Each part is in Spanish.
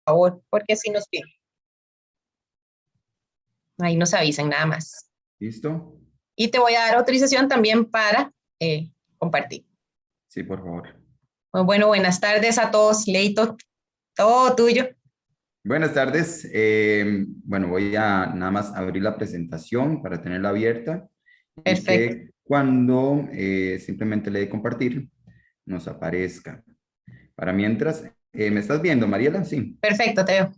favor, porque si nos piden. Ahí nos avisan nada más. ¿Listo? Y te voy a dar autorización también para compartir. Sí, por favor. Pues bueno, buenas tardes a todos. Leito, todo tuyo. Buenas tardes. Bueno, voy a nada más abrir la presentación para tenerla abierta y Perfecto. que cuando simplemente le dé compartir, nos aparezca. Para mientras, ¿me estás viendo, Mariela? Sí. Perfecto, te veo.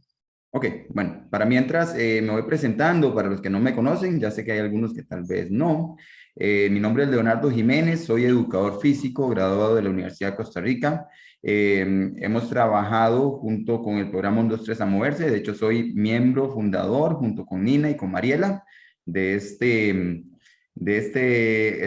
Ok, bueno, para mientras me voy presentando, para los que no me conocen, ya sé que hay algunos que tal vez no. Mi nombre es Leonardo Jiménez, soy educador físico, graduado de la Universidad de Costa Rica. Hemos trabajado junto con el programa 1, 2, 3 a moverse, de hecho soy miembro fundador junto con Nina y con Mariela de este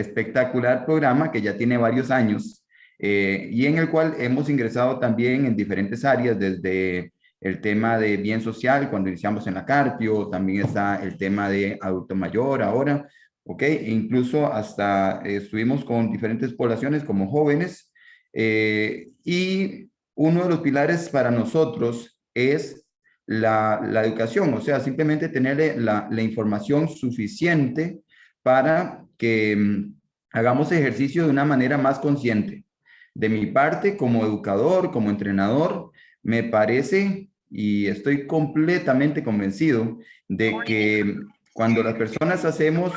espectacular programa que ya tiene varios años y en el cual hemos ingresado también en diferentes áreas desde el tema de bien social, cuando iniciamos en la Carpio, también está el tema de adulto mayor ahora, ¿ok? E incluso hasta estuvimos con diferentes poblaciones como jóvenes, y uno de los pilares para nosotros es la educación, o sea, simplemente tener la información suficiente para que hagamos ejercicio de una manera más consciente. De mi parte, como educador, como entrenador, me parece y estoy completamente convencido de que cuando las personas hacemos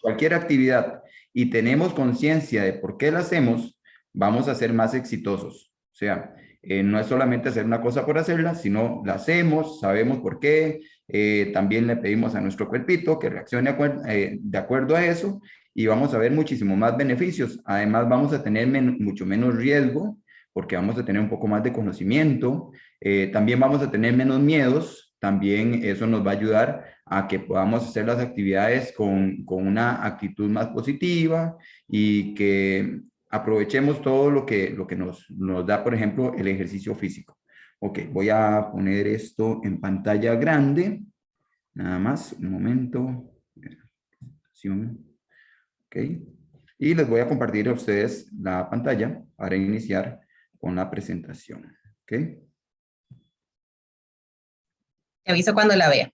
cualquier actividad y tenemos conciencia de por qué la hacemos, vamos a ser más exitosos. O sea, no es solamente hacer una cosa por hacerla, sino la hacemos, sabemos por qué, también le pedimos a nuestro cuerpito que reaccione de acuerdo a eso y vamos a ver muchísimo más beneficios. Además, vamos a tener mucho menos riesgo porque vamos a tener un poco más de conocimiento, también vamos a tener menos miedos, también eso nos va a ayudar a que podamos hacer las actividades con una actitud más positiva y que aprovechemos todo lo que nos da, por ejemplo, el ejercicio físico. Ok, voy a poner esto en pantalla grande, nada más, un momento. Ok, y les voy a compartir a ustedes la pantalla para iniciar con la presentación. Ok. Te aviso cuando la vea.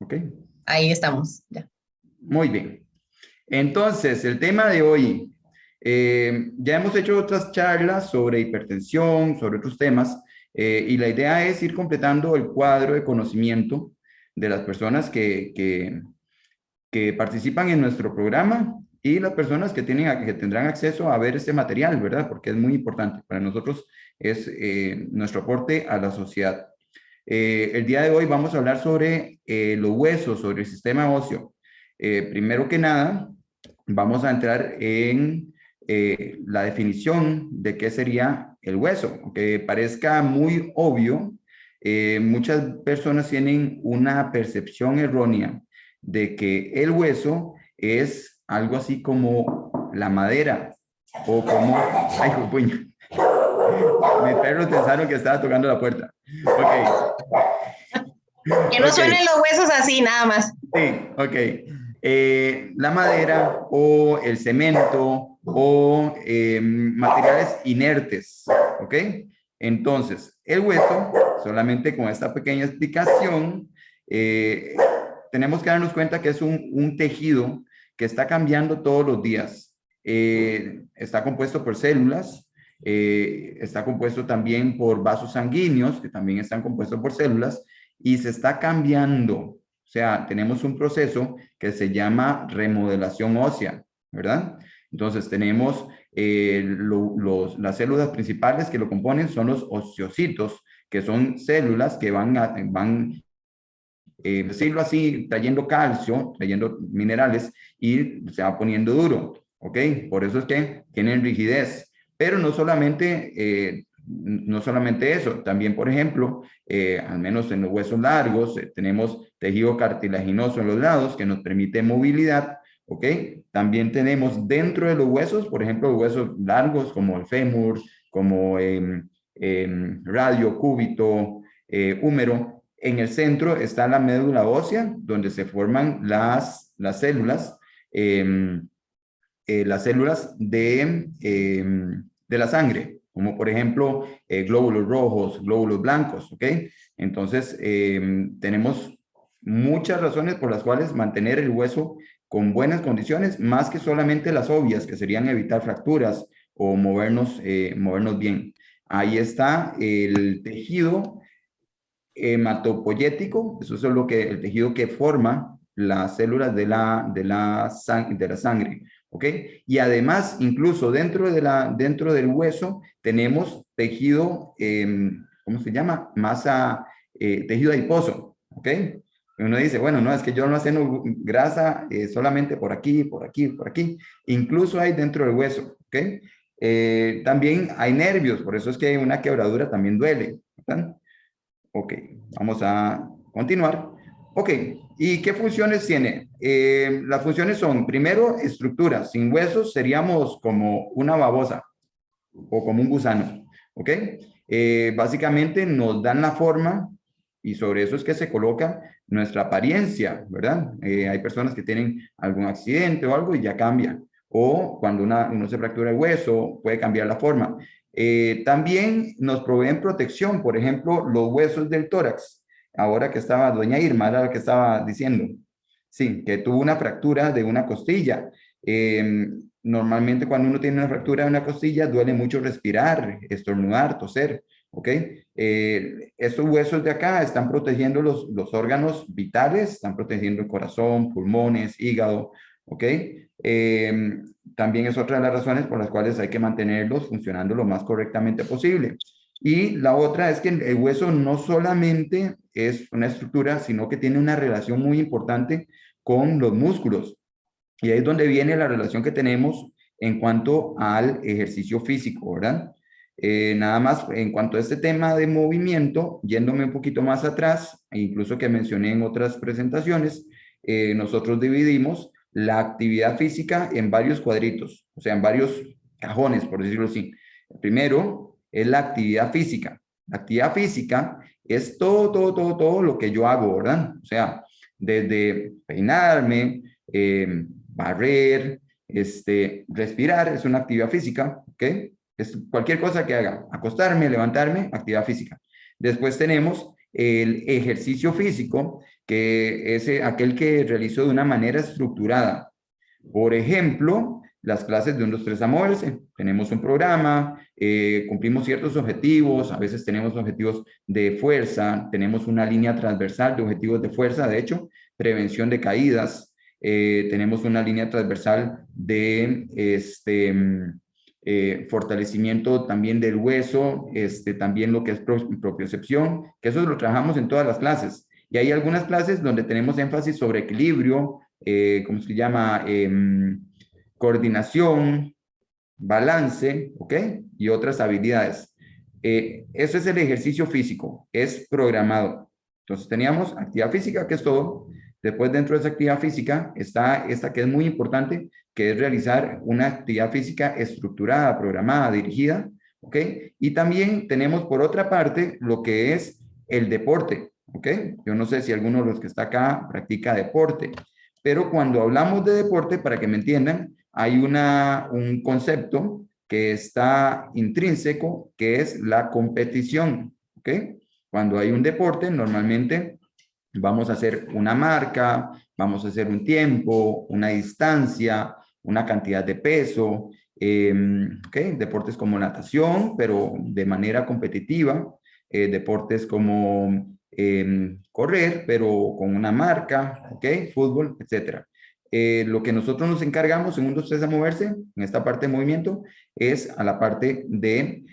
Ok. Ahí estamos. Ya. Muy bien. Entonces, el tema de hoy, ya hemos hecho otras charlas sobre hipertensión, sobre otros temas, y la idea es ir completando el cuadro de conocimiento de las personas que participan en nuestro programa y las personas que tendrán acceso a ver este material, ¿verdad? Porque es muy importante. Para nosotros es nuestro aporte a la sociedad. El día de hoy vamos a hablar sobre los huesos, sobre el sistema óseo. Primero que nada, vamos a entrar en la definición de qué sería el hueso. Aunque parezca muy obvio, muchas personas tienen una percepción errónea de que el hueso es algo así como la madera o como... ¡Ay, puña! Mis perros pensaron que estaba tocando la puerta. Ok. Que no Ok, suenen los huesos así, nada más. sí, ok. La madera o el cemento o materiales inertes, ¿ok? Entonces, el hueso, solamente con esta pequeña explicación, tenemos que darnos cuenta que es un tejido que está cambiando todos los días. Está compuesto por células, está compuesto también por vasos sanguíneos, que también están compuestos por células, y se está cambiando. O sea, tenemos un proceso que se llama remodelación ósea, ¿verdad? Entonces tenemos las células principales que lo componen son los osteocitos, que son células que van decirlo así, trayendo calcio, trayendo minerales y se va poniendo duro, ¿ok? Por eso es que tienen rigidez. Pero no solamente eso, también, por ejemplo, al menos en los huesos largos, tenemos tejido cartilaginoso en los lados que nos permite movilidad, ¿ok? También tenemos dentro de los huesos, por ejemplo, huesos largos como el fémur, como radio, cúbito, húmero. En el centro está la médula ósea, donde se forman las células, las células de la sangre, como por ejemplo glóbulos rojos, glóbulos blancos, ¿ok? Entonces, tenemos muchas razones por las cuales mantener el hueso con buenas condiciones, más que solamente las obvias, que serían evitar fracturas o movernos bien. Ahí está el tejido hematopoyético, eso es el tejido que forma las células de la sangre, ¿ok? Y además, incluso dentro del hueso, tenemos tejido, ¿cómo se llama? Tejido adiposo, ¿ok? Uno dice, bueno, no, es que yo no hacen grasa solamente por aquí, por aquí, por aquí. Incluso hay dentro del hueso, ¿ok? También hay nervios, por eso es que una quebradura también duele, ¿verdad? Ok, vamos a continuar. Ok, ¿y qué funciones tiene? Las funciones son, primero, estructura. Sin huesos seríamos como una babosa o como un gusano. Ok, básicamente nos dan la forma y sobre eso es que se coloca nuestra apariencia, ¿verdad? Hay personas que tienen algún accidente o algo y ya cambia. O cuando uno se fractura el hueso, puede cambiar la forma. También nos proveen protección, por ejemplo, los huesos del tórax. Ahora que estaba doña Irma, era lo que estaba diciendo. Sí, que tuvo una fractura de una costilla. Normalmente cuando uno tiene una fractura de una costilla, duele mucho respirar, estornudar, toser, ¿ok? Estos huesos de acá están protegiendo los órganos vitales, están protegiendo el corazón, pulmones, hígado, ¿ok? También es otra de las razones por las cuales hay que mantenerlos funcionando lo más correctamente posible. Y la otra es que el hueso no solamente es una estructura, sino que tiene una relación muy importante con los músculos. Y ahí es donde viene la relación que tenemos en cuanto al ejercicio físico, ¿verdad? Nada más en cuanto a este tema de movimiento, yéndome un poquito más atrás, e incluso que mencioné en otras presentaciones, nosotros dividimos la actividad física en varios cuadritos, o sea, en varios cajones, por decirlo así. El primero es la actividad física. La actividad física es todo lo que yo hago, ¿verdad? O sea, desde peinarme, barrer, respirar es una actividad física, ¿ok? Es cualquier cosa que haga, acostarme, levantarme, actividad física. Después tenemos el ejercicio físico, que es aquel que realizo de una manera estructurada. Por ejemplo, las clases de 1, 2, 3 a moverse. Tenemos un programa, cumplimos ciertos objetivos, a veces tenemos objetivos de fuerza, tenemos una línea transversal de objetivos de fuerza, de hecho, prevención de caídas, tenemos una línea transversal de fortalecimiento también del hueso, también lo que es propiocepción, que eso lo trabajamos en todas las clases. Y hay algunas clases donde tenemos énfasis sobre equilibrio, ¿cómo se llama? Coordinación, balance, ¿ok? Y otras habilidades. Eso es el ejercicio físico, es programado. Entonces teníamos actividad física, que es todo. Después dentro de esa actividad física está esta que es muy importante, que es realizar una actividad física estructurada, programada, dirigida, ¿ok? Y también tenemos por otra parte lo que es el deporte, ¿ok? Yo no sé si alguno de los que está acá practica deporte, pero cuando hablamos de deporte, para que me entiendan, hay un concepto que está intrínseco, que es la competición, ¿ok? Cuando hay un deporte, normalmente vamos a hacer una marca, vamos a hacer un tiempo, una distancia, una cantidad de peso, ¿ok? Deportes como natación, pero de manera competitiva, deportes como correr, pero con una marca, ¿ok? Fútbol, etcétera. Lo que nosotros nos encargamos en 1, 2, 3 a moverse, en esta parte de movimiento, es a la parte de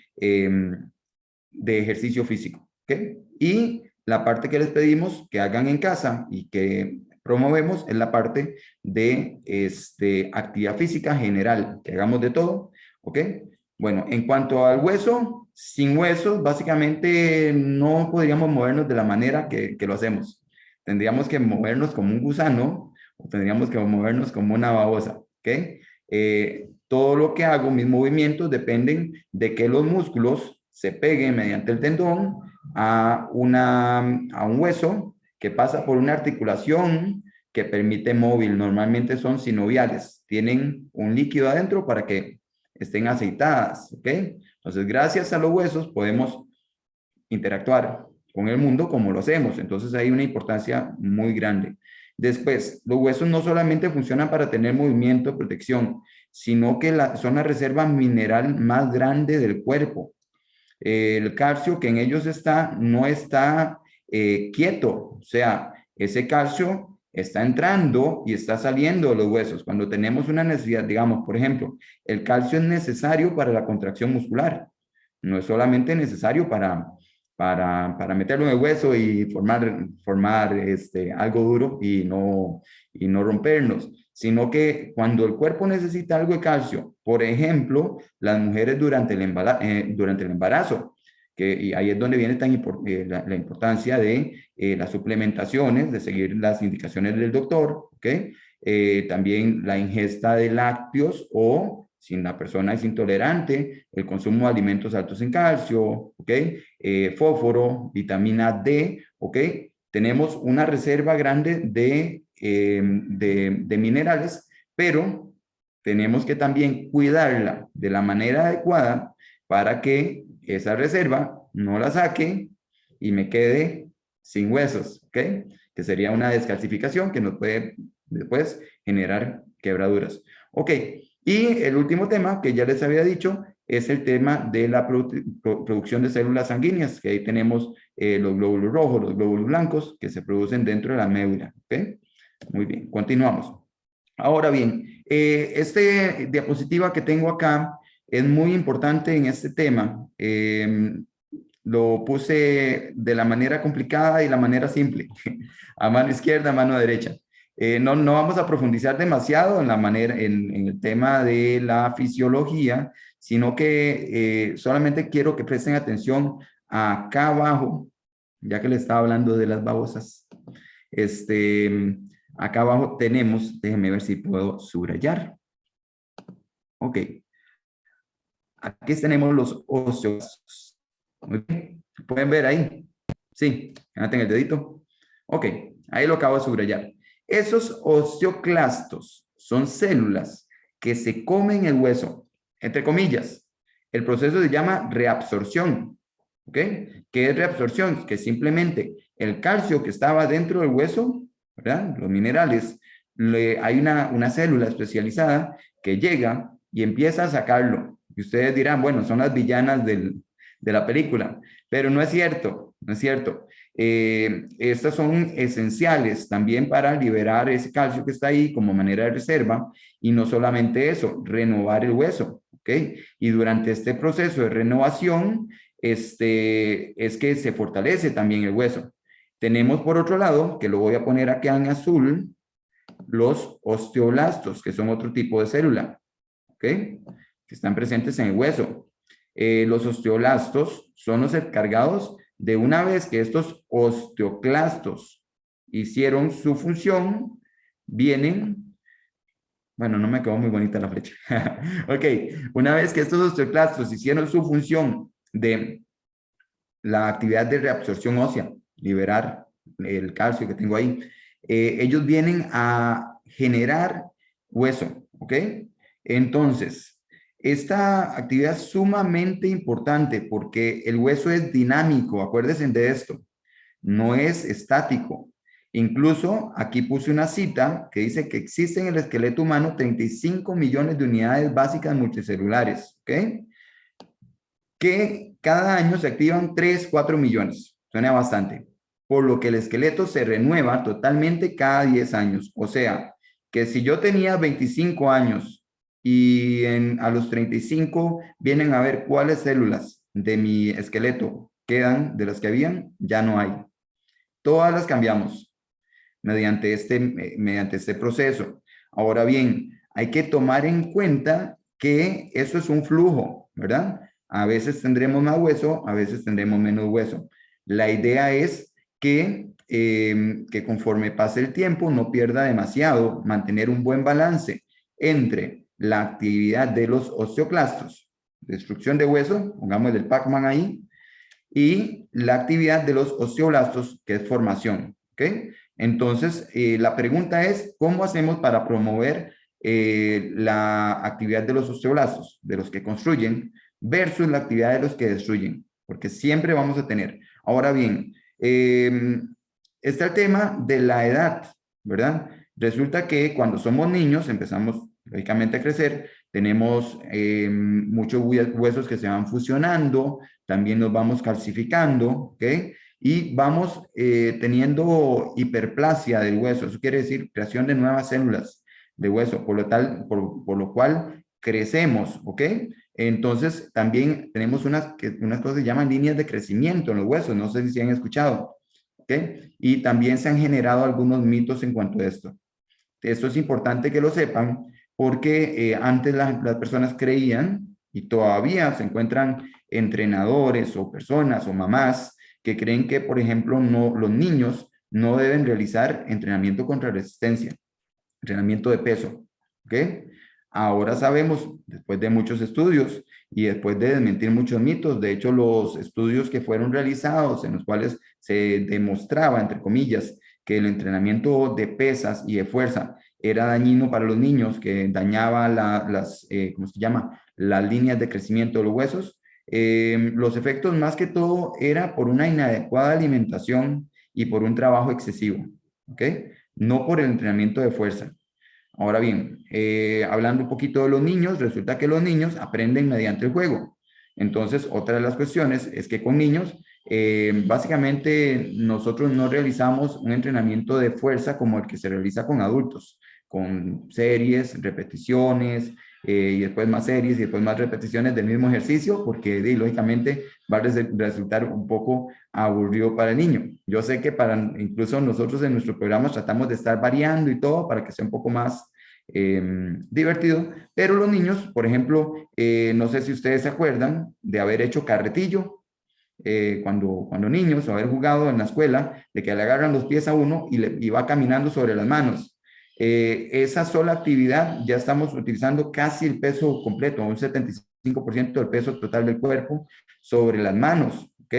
ejercicio físico, ¿ok? Y la parte que les pedimos que hagan en casa y que promovemos es la parte de actividad física general, que hagamos de todo, ¿ok? Bueno, en cuanto al hueso, sin huesos, básicamente no podríamos movernos de la manera que lo hacemos. Tendríamos que movernos como un gusano o tendríamos que movernos como una babosa, ¿ok? Todo lo que hago, mis movimientos dependen de que los músculos se peguen mediante el tendón a un hueso que pasa por una articulación que permite móvil. Normalmente son sinoviales. Tienen un líquido adentro para que estén aceitadas, ¿ok? Entonces, gracias a los huesos podemos interactuar con el mundo como lo hacemos. Entonces, hay una importancia muy grande. Después, los huesos no solamente funcionan para tener movimiento, protección, sino que son la reserva mineral más grande del cuerpo. El calcio que en ellos está no está quieto, o sea, ese calcio está entrando y está saliendo de los huesos. Cuando tenemos una necesidad, digamos, por ejemplo, el calcio es necesario para la contracción muscular, no es solamente necesario para meterlo en el hueso y formar algo duro y no rompernos, sino que cuando el cuerpo necesita algo de calcio, por ejemplo, las mujeres durante el embarazo, y ahí es donde viene la importancia de las suplementaciones, de seguir las indicaciones del doctor, ¿ok? También la ingesta de lácteos o, si la persona es intolerante, el consumo de alimentos altos en calcio, ¿ok? Fósforo, vitamina D, ¿ok? Tenemos una reserva grande de minerales, pero tenemos que también cuidarla de la manera adecuada para que esa reserva no la saque y me quede sin huesos, ¿ok? Que sería una descalcificación que nos puede después generar quebraduras. Ok, y el último tema que ya les había dicho es el tema de la producción de células sanguíneas, que ahí tenemos los glóbulos rojos, los glóbulos blancos, que se producen dentro de la médula, ¿ok? Muy bien, continuamos. Ahora bien, este diapositiva que tengo acá es muy importante en este tema. Lo puse de la manera complicada y la manera simple, a mano izquierda, a mano derecha. No vamos a profundizar demasiado en la manera, en el tema de la fisiología, sino que solamente quiero que presten atención acá abajo, ya que le estaba hablando de las babosas. Acá abajo tenemos, déjenme ver si puedo subrayar. Ok. Aquí tenemos los osteoblastos. Muy bien. ¿Pueden ver ahí? Sí, levanten el dedito. Ok, ahí lo acabo de subrayar. Esos osteoclastos son células que se comen el hueso, entre comillas. El proceso se llama reabsorción. ¿Ok? ¿Qué es reabsorción? Que simplemente el calcio que estaba dentro del hueso, ¿verdad? Los minerales, hay una célula especializada que llega y empieza a sacarlo. Y ustedes dirán, bueno, son las villanas de la película, pero no es cierto, no es cierto. Estas son esenciales también para liberar ese calcio que está ahí como manera de reserva y no solamente eso, renovar el hueso, ¿ok? Y durante este proceso de renovación, es que se fortalece también el hueso. Tenemos por otro lado, que lo voy a poner acá en azul, los osteoblastos, que son otro tipo de célula, ¿ok? Que están presentes en el hueso. Los osteoblastos son los encargados de una vez que estos osteoclastos hicieron su función, vienen, bueno, no me quedó muy bonita la flecha. Ok, una vez que estos osteoclastos hicieron su función de la actividad de reabsorción ósea, liberar el calcio que tengo ahí, ellos vienen a generar hueso, ¿ok? Entonces, esta actividad es sumamente importante porque el hueso es dinámico, acuérdense de esto, no es estático. Incluso aquí puse una cita que dice que existen en el esqueleto humano 35 millones de unidades básicas multicelulares, ¿ok? Que cada año se activan 3, 4 millones. Suena bastante. Por lo que el esqueleto se renueva totalmente cada 10 años. O sea, que si yo tenía 25 años y a los 35 vienen a ver cuáles células de mi esqueleto quedan de las que habían, ya no hay. Todas las cambiamos mediante este proceso. Ahora bien, hay que tomar en cuenta que eso es un flujo, ¿verdad? A veces tendremos más hueso, a veces tendremos menos hueso. La idea es que conforme pase el tiempo no pierda demasiado, mantener un buen balance entre la actividad de los osteoclastos, destrucción de hueso, pongamos el Pac-Man ahí, y la actividad de los osteoblastos, que es formación, ¿ok? Entonces, la pregunta es, ¿cómo hacemos para promover la actividad de los osteoblastos, de los que construyen? versus la actividad de los que destruyen, porque siempre vamos a tener. Ahora bien, está el tema de la edad, ¿verdad? Resulta que cuando somos niños empezamos lógicamente a crecer, tenemos muchos huesos que se van fusionando, también nos vamos calcificando, ¿ok? Y vamos teniendo hiperplasia del hueso, eso quiere decir creación de nuevas células de hueso, por lo cual crecemos, ¿ok? Entonces también tenemos unas cosas que se llaman líneas de crecimiento en los huesos, no sé si han escuchado, ¿ok? Y también se han generado algunos mitos en cuanto a esto. Esto es importante que lo sepan porque antes las personas creían y todavía se encuentran entrenadores o personas o mamás que creen que, por ejemplo, los niños no deben realizar entrenamiento contra resistencia, entrenamiento de peso, ¿ok? Ahora sabemos, después de muchos estudios y después de desmentir muchos mitos, de hecho los estudios que fueron realizados en los cuales se demostraba, entre comillas, que el entrenamiento de pesas y de fuerza era dañino para los niños, que dañaba ¿cómo se llama? Las líneas de crecimiento de los huesos. Los efectos más que todo era por una inadecuada alimentación y por un trabajo excesivo, ¿ok? No por el entrenamiento de fuerza. Ahora bien, hablando un poquito de los niños, resulta que los niños aprenden mediante el juego. Entonces, otra de las cuestiones es que con niños, básicamente nosotros no realizamos un entrenamiento de fuerza como el que se realiza con adultos, con series, repeticiones, y después más series y después más repeticiones del mismo ejercicio, porque lógicamente va a resultar un poco aburrido para el niño. Yo sé que incluso nosotros en nuestro programa tratamos de estar variando y todo para que sea un poco más divertido, pero los niños, por ejemplo, no sé si ustedes se acuerdan de haber hecho carretillo cuando niños o haber jugado en la escuela, de que le agarran los pies a uno y va caminando sobre las manos. Esa sola actividad ya estamos utilizando casi el peso completo, un 75% del peso total del cuerpo sobre las manos, ¿ok?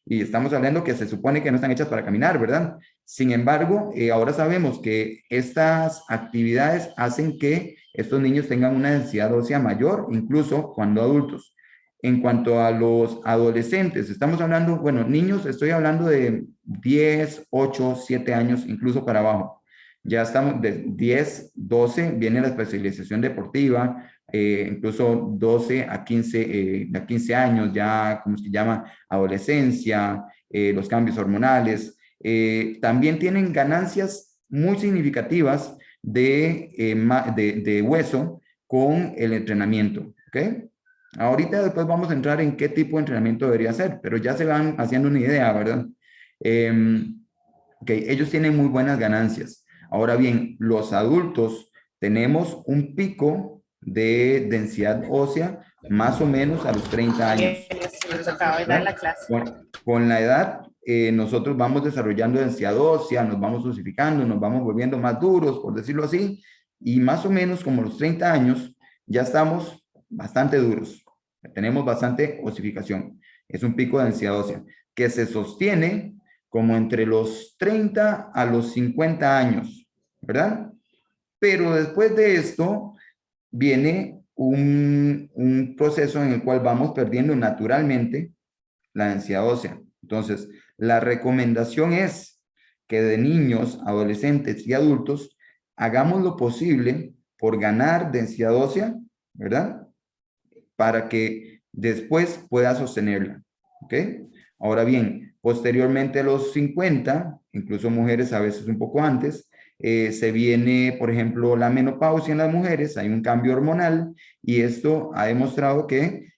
Y estamos hablando que se supone que no están hechas para caminar, ¿verdad? Sin embargo, ahora sabemos que estas actividades hacen que estos niños tengan una densidad ósea mayor, incluso cuando adultos. En cuanto a los adolescentes, estamos hablando, bueno, niños, estoy hablando de 10, 8, 7 años, incluso para abajo. Ya estamos de 10, 12, viene la especialización deportiva, incluso 12 a 15 años, ya, ¿cómo se llama? Adolescencia, los cambios hormonales. También tienen ganancias muy significativas de hueso con el entrenamiento, ¿ok? Ahorita después vamos a entrar en qué tipo de entrenamiento debería ser, pero ya se van haciendo una idea, ¿verdad? Ok, ellos tienen muy buenas ganancias. Ahora bien, los adultos tenemos un pico de densidad ósea más o menos a los 30 años. Nos acaba de dar la clase. Con la edad, nosotros vamos desarrollando densidad ósea, nos vamos osificando, nos vamos volviendo más duros, por decirlo así, y más o menos como los 30 años ya estamos bastante duros. Tenemos bastante osificación. Es un pico de densidad ósea que se sostiene como entre los 30 a los 50 años, ¿verdad? Pero después de esto viene un proceso en el cual vamos perdiendo naturalmente la densidad ósea. Entonces, la recomendación es que de niños, adolescentes y adultos hagamos lo posible por ganar densidad ósea, ¿verdad? Para que después pueda sostenerla, ¿ok? Ahora bien, posteriormente a los 50, incluso mujeres a veces un poco antes, se viene, por ejemplo, la menopausia en las mujeres, hay un cambio hormonal y esto ha demostrado que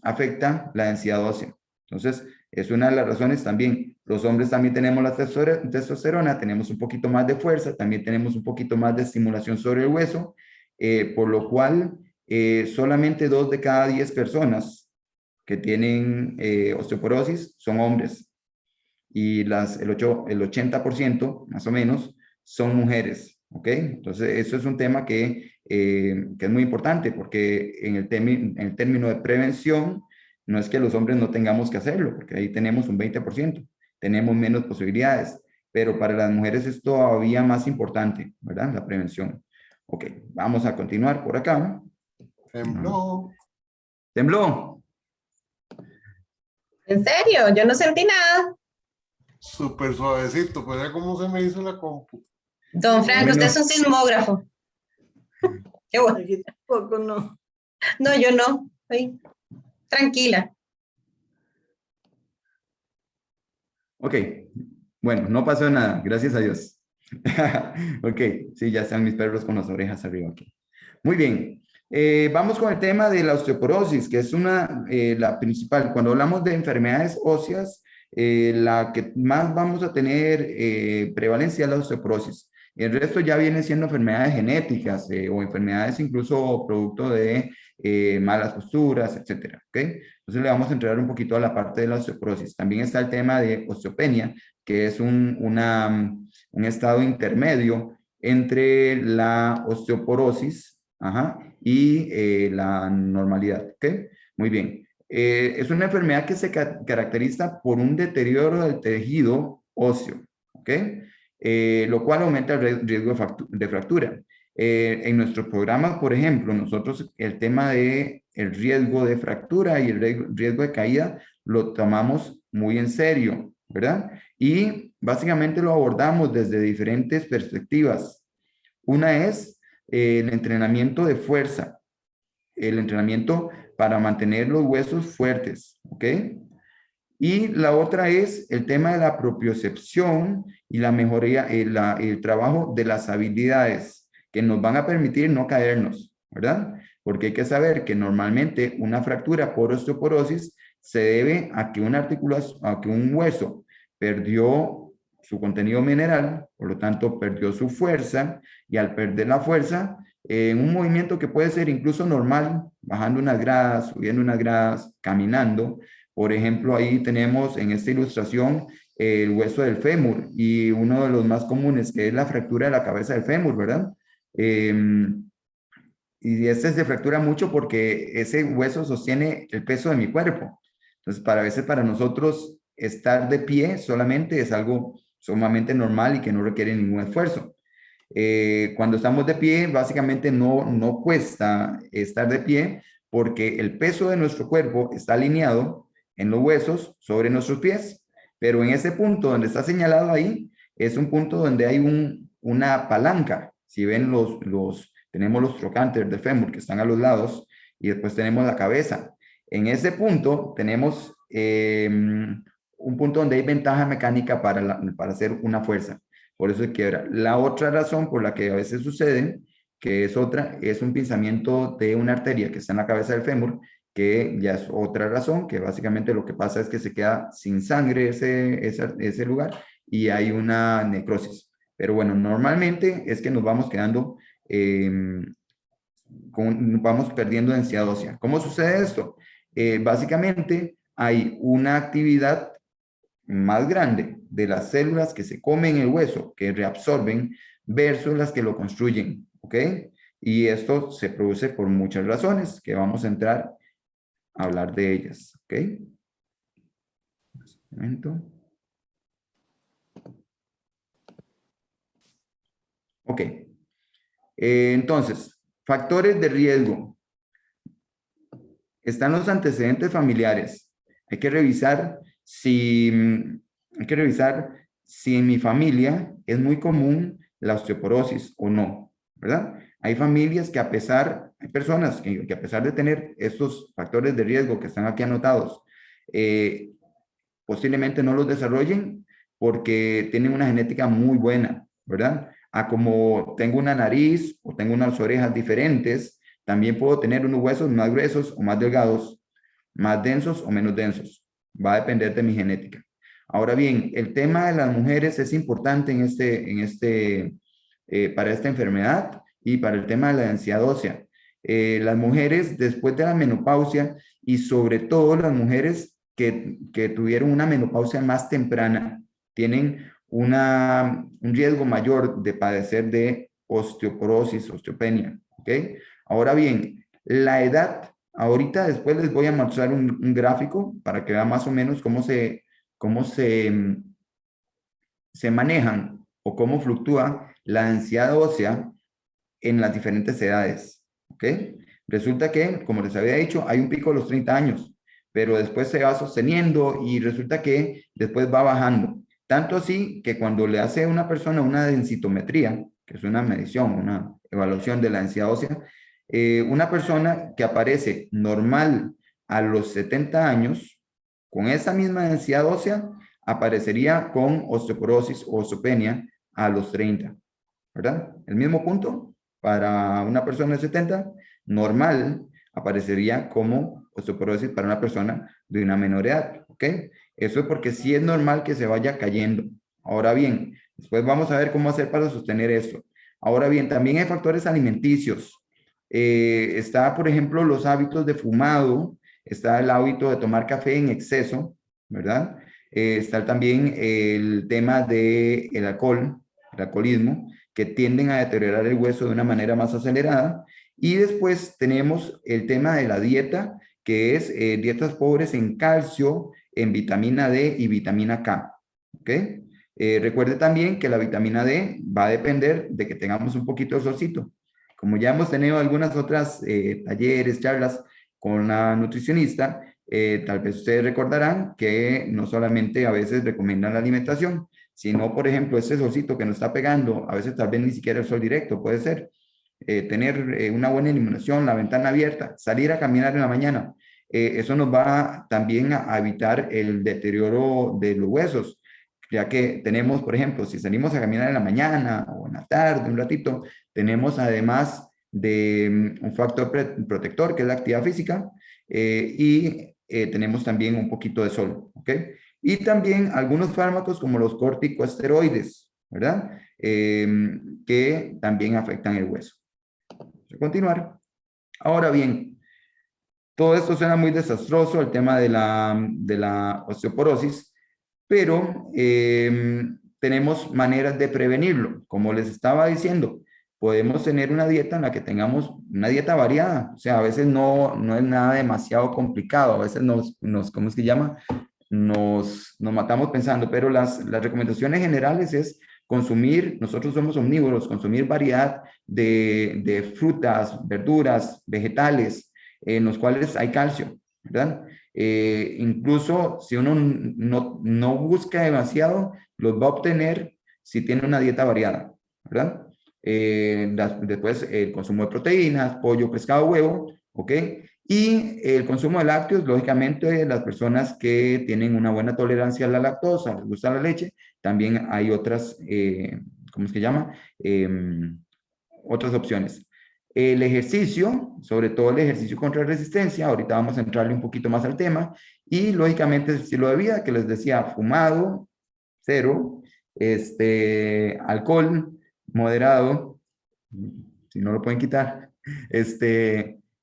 afecta la densidad ósea. Entonces, es una de las razones también. Los hombres también tenemos la testosterona, tenemos un poquito más de fuerza, también tenemos un poquito más de estimulación sobre el hueso, por lo cual solamente 2 de cada 10 personas que tienen osteoporosis son hombres y el 80% más o menos son mujeres, ¿ok? Entonces, eso es un tema que es muy importante porque en el término de prevención, no es que los hombres no tengamos que hacerlo, porque ahí tenemos un 20%, tenemos menos posibilidades, pero para las mujeres es todavía más importante, ¿verdad? La prevención. Ok, vamos a continuar por acá. Ejemplo. ¿Tembló? ¿En serio? Yo no sentí nada. Súper suavecito, pues ya cómo se me hizo la compu. Don Frank, usted Bueno. es un sismógrafo. Qué bueno. Aquí tampoco no. No, yo no. Estoy tranquila. Ok, bueno, no pasó nada, gracias a Dios. Ok, sí, ya están mis perros con las orejas arriba aquí. Muy bien, vamos con el tema de la osteoporosis, que es la principal. Cuando hablamos de enfermedades óseas, la que más vamos a tener prevalencia es la osteoporosis. El resto ya viene siendo enfermedades genéticas o enfermedades incluso producto de malas posturas, etcétera. ¿Ok? Entonces le vamos a entrar un poquito a la parte de la osteoporosis. También está el tema de osteopenia, que es un estado intermedio entre la osteoporosis y la normalidad. ¿Ok? Muy bien. Es una enfermedad que se caracteriza por un deterioro del tejido óseo. ¿Ok? Lo cual aumenta el riesgo de fractura. En nuestros programas, por ejemplo, nosotros el tema de el riesgo de fractura y el riesgo de caída lo tomamos muy en serio, ¿verdad? Y básicamente lo abordamos desde diferentes perspectivas. Una es el entrenamiento de fuerza, el entrenamiento para mantener los huesos fuertes, ¿ok? Y la otra es el tema de la propiocepción y la mejoría, el trabajo de las habilidades que nos van a permitir no caernos, ¿verdad? Porque hay que saber que normalmente una fractura por osteoporosis se debe a que una articulación, a que un hueso perdió su contenido mineral, por lo tanto perdió su fuerza, y al perder la fuerza, en un movimiento que puede ser incluso normal, bajando unas gradas, subiendo unas gradas, caminando. Por ejemplo, ahí tenemos en esta ilustración el hueso del fémur y uno de los más comunes que es la fractura de la cabeza del fémur, ¿verdad? Y este se fractura mucho porque ese hueso sostiene el peso de mi cuerpo. Entonces, a veces para nosotros estar de pie solamente es algo sumamente normal y que no requiere ningún esfuerzo. Cuando estamos de pie, básicamente no cuesta estar de pie porque el peso de nuestro cuerpo está alineado en los huesos sobre nuestros pies. Pero en ese punto donde está señalado ahí, es un punto donde hay una palanca. Si ven tenemos los trocánteres del fémur que están a los lados y después tenemos la cabeza. En ese punto tenemos un punto donde hay ventaja mecánica para hacer una fuerza. Por eso es quiebra. La otra razón por la que a veces sucede, que es un pinzamiento de una arteria que está en la cabeza del fémur, que ya es otra razón, que básicamente lo que pasa es que se queda sin sangre ese lugar y hay una necrosis. Pero bueno, normalmente es que nos vamos quedando, vamos perdiendo densidad ósea. ¿Cómo sucede esto? Básicamente hay una actividad más grande de las células que se comen el hueso, que reabsorben, versus las que lo construyen, ¿ok? Y esto se produce por muchas razones que vamos a entrar a hablar de ellas, ¿ok? Un momento. Ok. Entonces, factores de riesgo. Están los antecedentes familiares. Hay que revisar si en mi familia es muy común la osteoporosis o no, ¿verdad? Hay familias que hay personas que a pesar de tener estos factores de riesgo que están aquí anotados, posiblemente no los desarrollen porque tienen una genética muy buena, ¿verdad? Como tengo una nariz o tengo unas orejas diferentes, también puedo tener unos huesos más gruesos o más delgados, más densos o menos densos. Va a depender de mi genética. Ahora bien, el tema de las mujeres es importante para esta enfermedad y para el tema de la densidad ósea. Las mujeres después de la menopausia y sobre todo las mujeres que tuvieron una menopausia más temprana tienen un riesgo mayor de padecer de osteoporosis, osteopenia. ¿Ok? Ahora bien, la edad, ahorita después les voy a mostrar un gráfico para que vean más o menos se manejan o cómo fluctúa la densidad ósea en las diferentes edades. ¿Ok? Resulta que, como les había dicho, hay un pico a los 30 años, pero después se va sosteniendo y resulta que después va bajando. Tanto así que cuando le hace a una persona una densitometría, que es una medición, una evaluación de la densidad ósea, una persona que aparece normal a los 70 años, con esa misma densidad ósea, aparecería con osteoporosis o osteopenia a los 30, ¿verdad? El mismo punto para una persona de 70, normal, aparecería como osteoporosis para una persona de una menor edad, ¿ok? Eso es porque sí es normal que se vaya cayendo. Ahora bien, después vamos a ver cómo hacer para sostener esto. Ahora bien, también hay factores alimenticios. Está, por ejemplo, los hábitos de fumado, está el hábito de tomar café en exceso, ¿verdad? Está también el tema del alcohol, el alcoholismo, que tienden a deteriorar el hueso de una manera más acelerada. Y después tenemos el tema de la dieta, que es dietas pobres en calcio, en vitamina D y vitamina K. ¿Ok? Recuerde también que la vitamina D va a depender de que tengamos un poquito de solcito. Como ya hemos tenido algunas otras talleres, charlas con la nutricionista, tal vez ustedes recordarán que no solamente a veces recomiendan la alimentación, sino, por ejemplo, ese solcito que nos está pegando, a veces tal vez ni siquiera el sol directo, puede ser tener una buena iluminación, la ventana abierta, salir a caminar en la mañana. Eso nos va también a evitar el deterioro de los huesos, ya que tenemos, por ejemplo, si salimos a caminar en la mañana o en la tarde, un ratito, tenemos además de un factor protector, que es la actividad física, y tenemos también un poquito de sol, ¿ok? Y también algunos fármacos como los corticosteroides, ¿verdad? Que también afectan el hueso. Vamos a continuar. Ahora bien, todo esto suena muy desastroso, el tema de la osteoporosis, pero tenemos maneras de prevenirlo. Como les estaba diciendo, podemos tener una dieta en la que tengamos una dieta variada. O sea, a veces no es nada demasiado complicado. A veces ¿cómo es que llama? Nos matamos pensando, pero las recomendaciones generales es consumir, nosotros somos omnívoros, consumir variedad de frutas, verduras, vegetales, en los cuales hay calcio, ¿verdad? Incluso si uno no busca demasiado, los va a obtener si tiene una dieta variada, ¿verdad? Después el consumo de proteínas, pollo, pescado, huevo, ¿ok? Y el consumo de lácteos, lógicamente, las personas que tienen una buena tolerancia a la lactosa, les gusta la leche, también hay otras, ¿cómo es que llama? Otras opciones. El ejercicio, sobre todo el ejercicio contra resistencia, ahorita vamos a entrarle un poquito más al tema, y lógicamente el estilo de vida, que les decía, fumado, cero, alcohol, moderado, si no lo pueden quitar,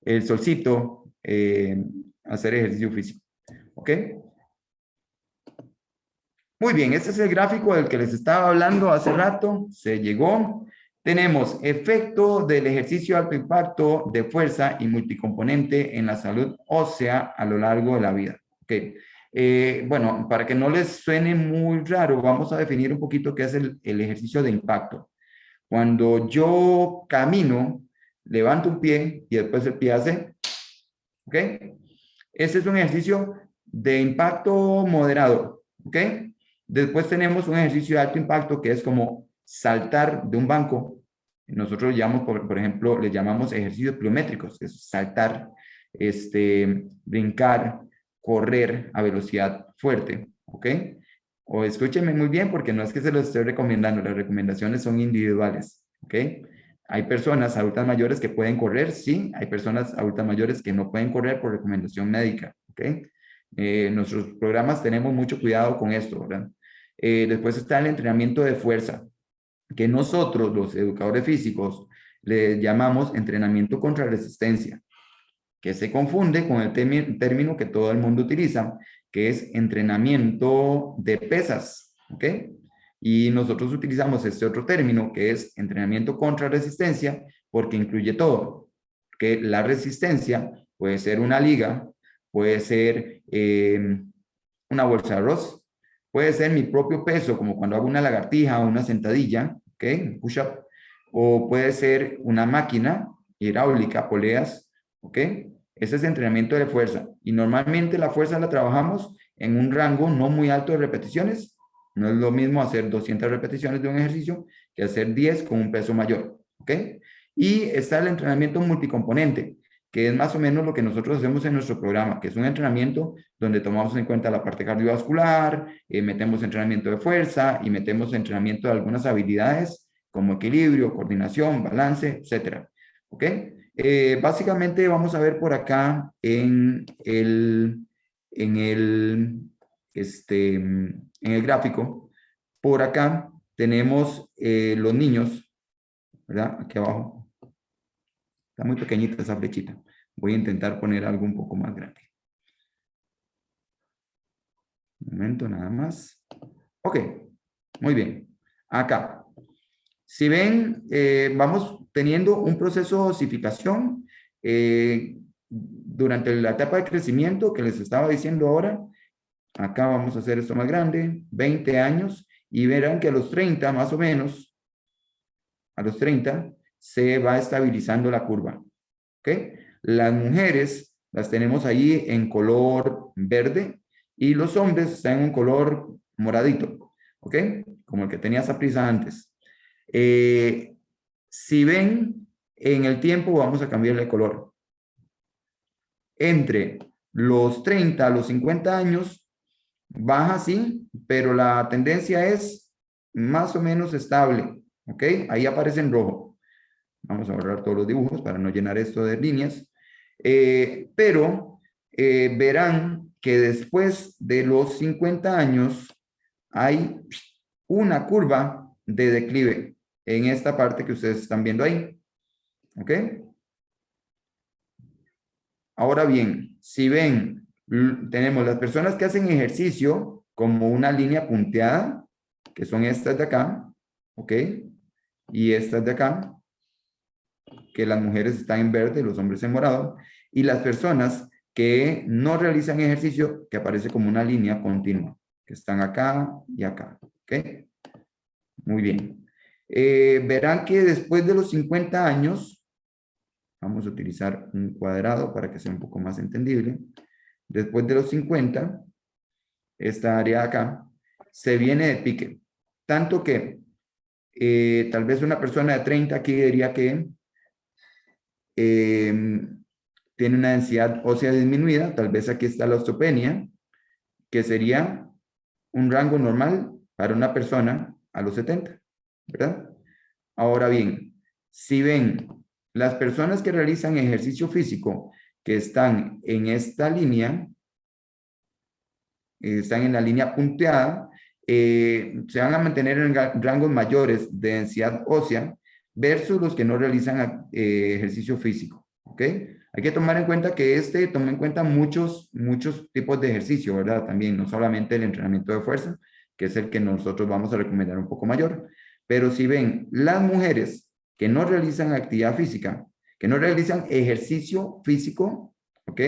el solcito, hacer ejercicio físico. ¿Ok? Muy bien, este es el gráfico del que les estaba hablando hace rato, se llegó. Tenemos efecto del ejercicio de alto impacto de fuerza y multicomponente en la salud ósea a lo largo de la vida. Okay. Bueno, para que no les suene muy raro, vamos a definir un poquito qué es el ejercicio de impacto. Cuando yo camino, levanto un pie y después el pie hace, ¿ok? Este es un ejercicio de impacto moderado, ¿ok? Después tenemos un ejercicio de alto impacto que es como saltar de un banco. Nosotros lo llamamos, por ejemplo, le llamamos ejercicios pliométricos, que es saltar, brincar, correr a velocidad fuerte, ¿ok? O escúchenme muy bien porque no es que se los estoy recomendando, las recomendaciones son individuales, ¿ok? Hay personas adultas mayores que pueden correr, sí, hay personas adultas mayores que no pueden correr por recomendación médica, ¿ok? Nuestros programas tenemos mucho cuidado con esto, ¿verdad? Después está el entrenamiento de fuerza, que nosotros, los educadores físicos, le llamamos entrenamiento contra resistencia, que se confunde con el término que todo el mundo utiliza, que es entrenamiento de pesas, ¿ok? Y nosotros utilizamos este otro término, que es entrenamiento contra resistencia, porque incluye todo, que la resistencia puede ser una liga, puede ser una bolsa de arroz, puede ser mi propio peso, como cuando hago una lagartija o una sentadilla, ¿ok? Push-up, o puede ser una máquina hidráulica, poleas, ¿ok? Ese es entrenamiento de fuerza. Y normalmente la fuerza la trabajamos en un rango no muy alto de repeticiones. No es lo mismo hacer 200 repeticiones de un ejercicio que hacer 10 con un peso mayor, ¿ok? Y está el entrenamiento multicomponente, que es más o menos lo que nosotros hacemos en nuestro programa, que es un entrenamiento donde tomamos en cuenta la parte cardiovascular, metemos entrenamiento de fuerza y metemos entrenamiento de algunas habilidades como equilibrio, coordinación, balance, etcétera, ¿ok? Básicamente vamos a ver por acá en el gráfico, por acá tenemos los niños, ¿verdad? Aquí abajo. Está muy pequeñita esa flechita. Voy a intentar poner algo un poco más grande. Un momento nada más. Ok, muy bien. Acá. Si ven, vamos teniendo un proceso de osificación durante la etapa de crecimiento que les estaba diciendo ahora. Acá vamos a hacer esto más grande, 20 años, y verán que a los 30, más o menos, a los 30, se va estabilizando la curva. ¿Ok? Las mujeres las tenemos ahí en color verde y los hombres están en un color moradito. ¿Ok? Como el que tenía Saprissa antes. Si ven, en el tiempo vamos a cambiarle de color. Entre los 30 a los 50 años, baja sí, pero la tendencia es más o menos estable. ¿Ok? Ahí aparece en rojo. Vamos a borrar todos los dibujos para no llenar esto de líneas. Pero verán que después de los 50 años hay una curva de declive en esta parte que ustedes están viendo ahí. ¿Ok? Ahora bien, si ven, tenemos las personas que hacen ejercicio como una línea punteada, que son estas de acá, ¿ok? Y estas de acá, que las mujeres están en verde, los hombres en morado, y las personas que no realizan ejercicio, que aparece como una línea continua, que están acá y acá, ¿ok? Muy bien. Verán que después de los 50 años, vamos a utilizar un cuadrado para que sea un poco más entendible. Después de los 50, esta área de acá, se viene de pique. Tanto que tal vez una persona de 30 aquí diría que tiene una densidad ósea disminuida. Tal vez aquí está la osteopenia, que sería un rango normal para una persona a los 70, ¿verdad? Ahora bien, si ven las personas que realizan ejercicio físico que están en esta línea, están en la línea punteada, se van a mantener en rangos mayores de densidad ósea versus los que no realizan ejercicio físico, ¿ok? Hay que tomar en cuenta que toma en cuenta muchos tipos de ejercicio, ¿verdad? También, no solamente el entrenamiento de fuerza, que es el que nosotros vamos a recomendar un poco mayor, pero si ven las mujeres que no realizan actividad física, que no realizan ejercicio físico, ¿ok?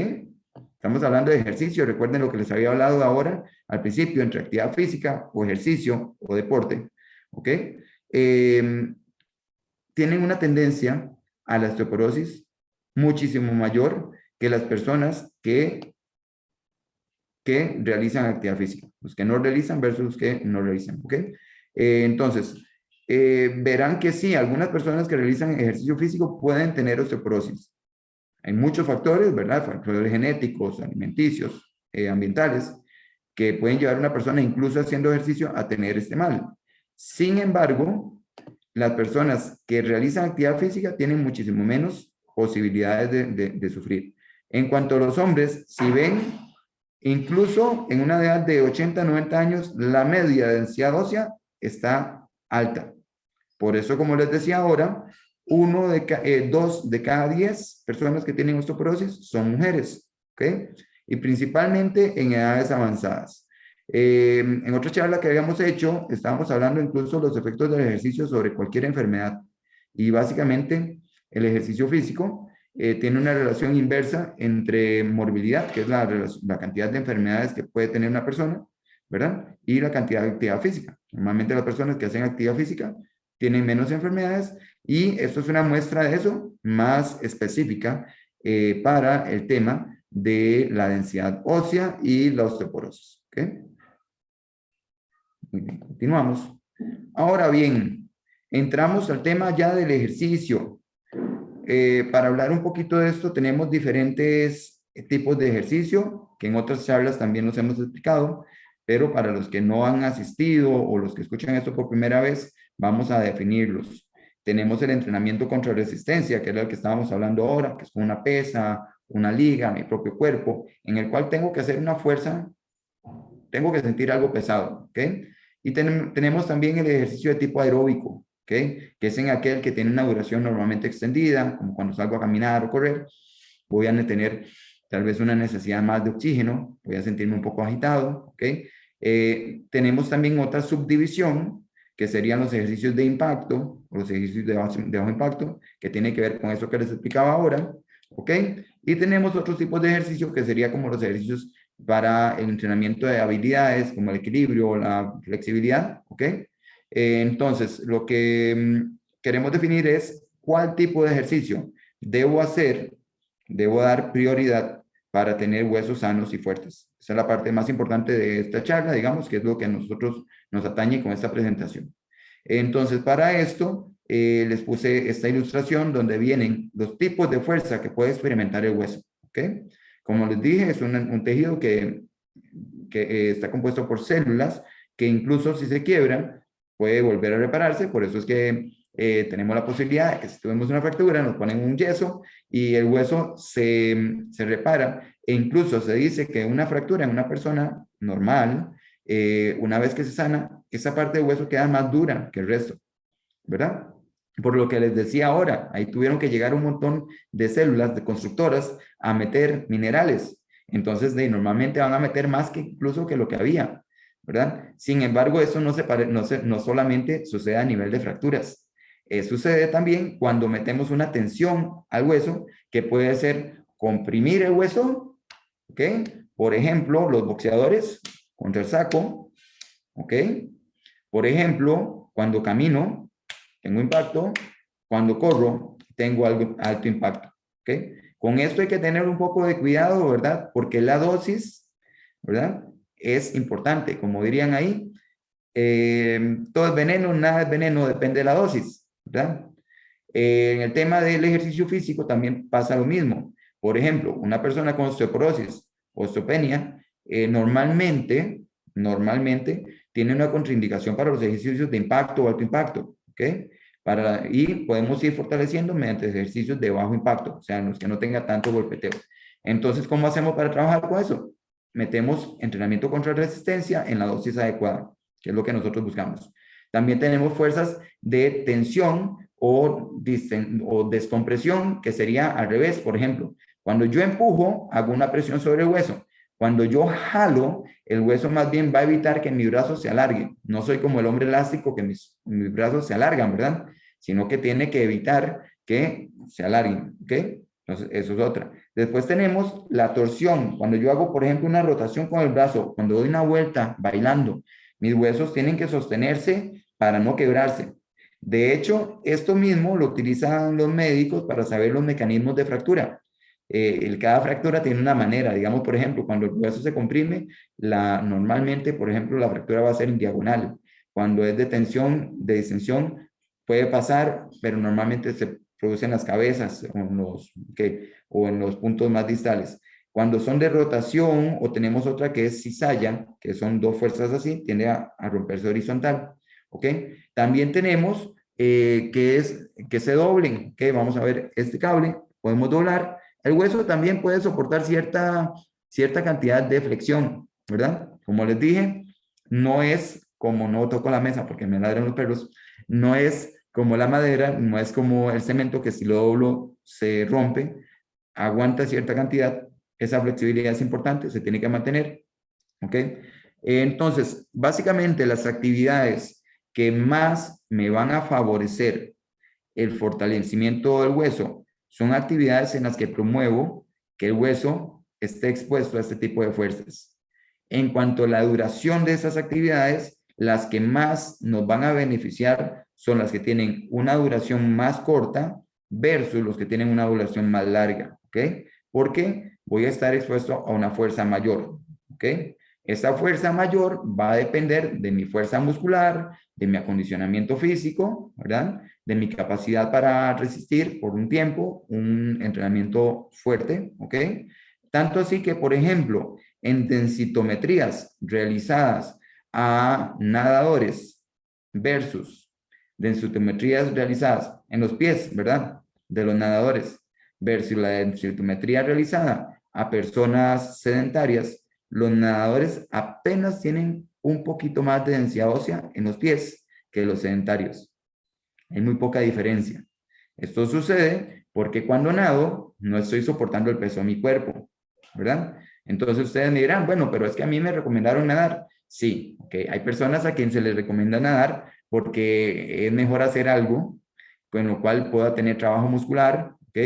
Estamos hablando de ejercicio, recuerden lo que les había hablado ahora al principio, entre actividad física o ejercicio o deporte, ¿ok? Tienen una tendencia a la osteoporosis muchísimo mayor que las personas que realizan actividad física, los que no realizan versus los que no realizan, ¿ok? Entonces, verán que sí, algunas personas que realizan ejercicio físico pueden tener osteoporosis. Hay muchos factores, ¿verdad? Factores genéticos, alimenticios, ambientales, que pueden llevar a una persona, incluso haciendo ejercicio, a tener este mal. Sin embargo, las personas que realizan actividad física tienen muchísimo menos posibilidades de sufrir. En cuanto a los hombres, si ven, incluso en una edad de 80, 90 años, la media de densidad ósea está alta. Por eso, como les decía ahora, 2 de cada 10 personas que tienen osteoporosis son mujeres, ¿ok? Y principalmente en edades avanzadas. En otra charla que habíamos hecho, estábamos hablando incluso de los efectos del ejercicio sobre cualquier enfermedad. Y básicamente, el ejercicio físico tiene una relación inversa entre morbilidad, que es la cantidad de enfermedades que puede tener una persona, ¿verdad? Y la cantidad de actividad física. Normalmente las personas que hacen actividad física tienen menos enfermedades, y esto es una muestra de eso más específica para el tema de la densidad ósea y la osteoporosis. ¿Okay? Muy bien, continuamos. Ahora bien, entramos al tema ya del ejercicio. Para hablar un poquito de esto, tenemos diferentes tipos de ejercicio, que en otras charlas también los hemos explicado, pero para los que no han asistido o los que escuchan esto por primera vez, vamos a definirlos. Tenemos el entrenamiento contra resistencia, que es el que estábamos hablando ahora, que es con una pesa, una liga, mi propio cuerpo, en el cual tengo que hacer una fuerza, tengo que sentir algo pesado, ¿ok? Y tenemos también el ejercicio de tipo aeróbico, ¿ok? Que es en aquel que tiene una duración normalmente extendida, como cuando salgo a caminar o correr, voy a tener tal vez una necesidad más de oxígeno, voy a sentirme un poco agitado, ¿ok? Tenemos también otra subdivisión, que serían los ejercicios de impacto, o los ejercicios de bajo impacto, que tiene que ver con eso que les explicaba ahora, ¿ok? Y tenemos otros tipos de ejercicios que serían como los ejercicios para el entrenamiento de habilidades, como el equilibrio o la flexibilidad, ¿ok? Entonces, lo que queremos definir es cuál tipo de ejercicio debo hacer, debo dar prioridad para tener huesos sanos y fuertes. Esa es la parte más importante de esta charla, digamos, que es lo que a nosotros nos atañe con esta presentación. Entonces, para esto, les puse esta ilustración donde vienen los tipos de fuerza que puede experimentar el hueso, ¿ok? Como les dije, es un tejido que está compuesto por células que incluso si se quiebran, puede volver a repararse. Por eso es que tenemos la posibilidad de que si tuvimos una fractura, nos ponen un yeso y el hueso se repara. E incluso se dice que una fractura en una persona normal, una vez que se sana, esa parte del hueso queda más dura que el resto, ¿verdad? Por lo que les decía ahora, ahí tuvieron que llegar un montón de células, de constructoras, a meter minerales. Entonces, normalmente van a meter más que incluso que lo que había, ¿verdad? Sin embargo, eso no solamente sucede a nivel de fracturas. Sucede también cuando metemos una tensión al hueso, que puede ser comprimir el hueso, ¿ok? Por ejemplo, los boxeadores contra el saco, ¿ok? Por ejemplo, cuando camino, tengo impacto, cuando corro, tengo alto impacto, ¿ok? Con esto hay que tener un poco de cuidado, ¿verdad? Porque la dosis, ¿verdad? Es importante, como dirían ahí, todo es veneno, nada es veneno, depende de la dosis, ¿verdad? En el tema del ejercicio físico también pasa lo mismo. Por ejemplo, una persona con osteoporosis, osteopenia, normalmente tiene una contraindicación para los ejercicios de impacto o alto impacto, ¿ok? Y podemos ir fortaleciendo mediante ejercicios de bajo impacto, o sea, en los que no tenga tanto golpeteo. Entonces, ¿cómo hacemos para trabajar con eso? Metemos entrenamiento contra resistencia en la dosis adecuada, que es lo que nosotros buscamos. También tenemos fuerzas de tensión o descompresión, que sería al revés. Por ejemplo, cuando yo empujo, hago una presión sobre el hueso. Cuando yo jalo, el hueso más bien va a evitar que mi brazo se alargue. No soy como el hombre elástico que mis brazos se alargan, ¿verdad? Sino que tiene que evitar que se alarguen, ¿ok? Entonces, eso es otra. Después tenemos la torsión. Cuando yo hago, por ejemplo, una rotación con el brazo, cuando doy una vuelta bailando, mis huesos tienen que sostenerse para no quebrarse. De hecho, esto mismo lo utilizan los médicos para saber los mecanismos de fractura. Cada fractura tiene una manera, digamos, por ejemplo, cuando el hueso se comprime, normalmente, por ejemplo, la fractura va a ser en diagonal. Cuando es de tensión, de distensión, puede pasar, pero normalmente se produce en las cabezas o en los puntos más distales. Cuando son de rotación o tenemos otra que es cizalla, que son dos fuerzas así, tiende a romperse horizontal, ¿ok? También tenemos que se doblen, ¿ok? Vamos a ver este cable, podemos doblar. El hueso también puede soportar cierta cantidad de flexión, ¿verdad? Como les dije, no es como, no toco la mesa porque me ladran los perros, no es como la madera, no es como el cemento que si lo doblo se rompe, aguanta cierta cantidad. Esa flexibilidad es importante, se tiene que mantener, ¿ok? Entonces, básicamente las actividades que más me van a favorecer el fortalecimiento del hueso son actividades en las que promuevo que el hueso esté expuesto a este tipo de fuerzas. En cuanto a la duración de esas actividades, las que más nos van a beneficiar son las que tienen una duración más corta versus los que tienen una duración más larga, ¿ok? ¿ok? Porque voy a estar expuesto a una fuerza mayor, ¿ok? Esta fuerza mayor va a depender de mi fuerza muscular, de mi acondicionamiento físico, ¿verdad? De mi capacidad para resistir por un tiempo un entrenamiento fuerte, ¿ok? Tanto así que, por ejemplo, en densitometrías realizadas a nadadores versus densitometrías realizadas en los pies, ¿verdad? De los nadadores versus la densitometría realizada a personas sedentarias, los nadadores apenas tienen un poquito más de densidad ósea en los pies que los sedentarios. Hay muy poca diferencia. Esto sucede porque cuando nado no estoy soportando el peso de mi cuerpo, ¿verdad? Entonces ustedes me dirán, bueno, pero es que a mí me recomendaron nadar. Sí, ok. Hay personas a quien se les recomienda nadar porque es mejor hacer algo con lo cual pueda tener trabajo muscular, ¿ok?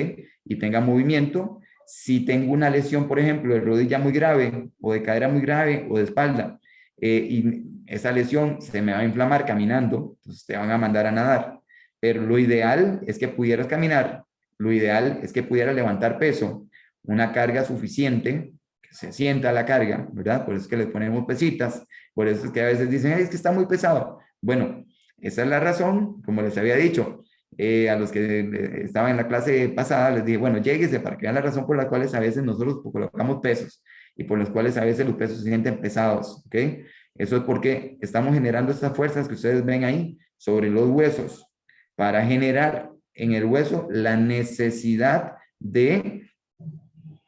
Y tenga movimiento. Si tengo una lesión, por ejemplo, de rodilla muy grave, o de cadera muy grave, o de espalda, y esa lesión se me va a inflamar caminando, entonces te van a mandar a nadar. Pero lo ideal es que pudieras caminar, lo ideal es que pudieras levantar peso, una carga suficiente, que se sienta la carga, ¿verdad? Por eso es que les ponemos pesitas, por eso es que a veces dicen, es que está muy pesado. Bueno, esa es la razón, como les había dicho, a los que estaban en la clase pasada, les dije, bueno, lléguese para que vean la razón por la cual a veces nosotros colocamos pesos y por los cuales a veces los pesos se sienten pesados, ¿ok? Eso es porque estamos generando estas fuerzas que ustedes ven ahí sobre los huesos para generar en el hueso la necesidad de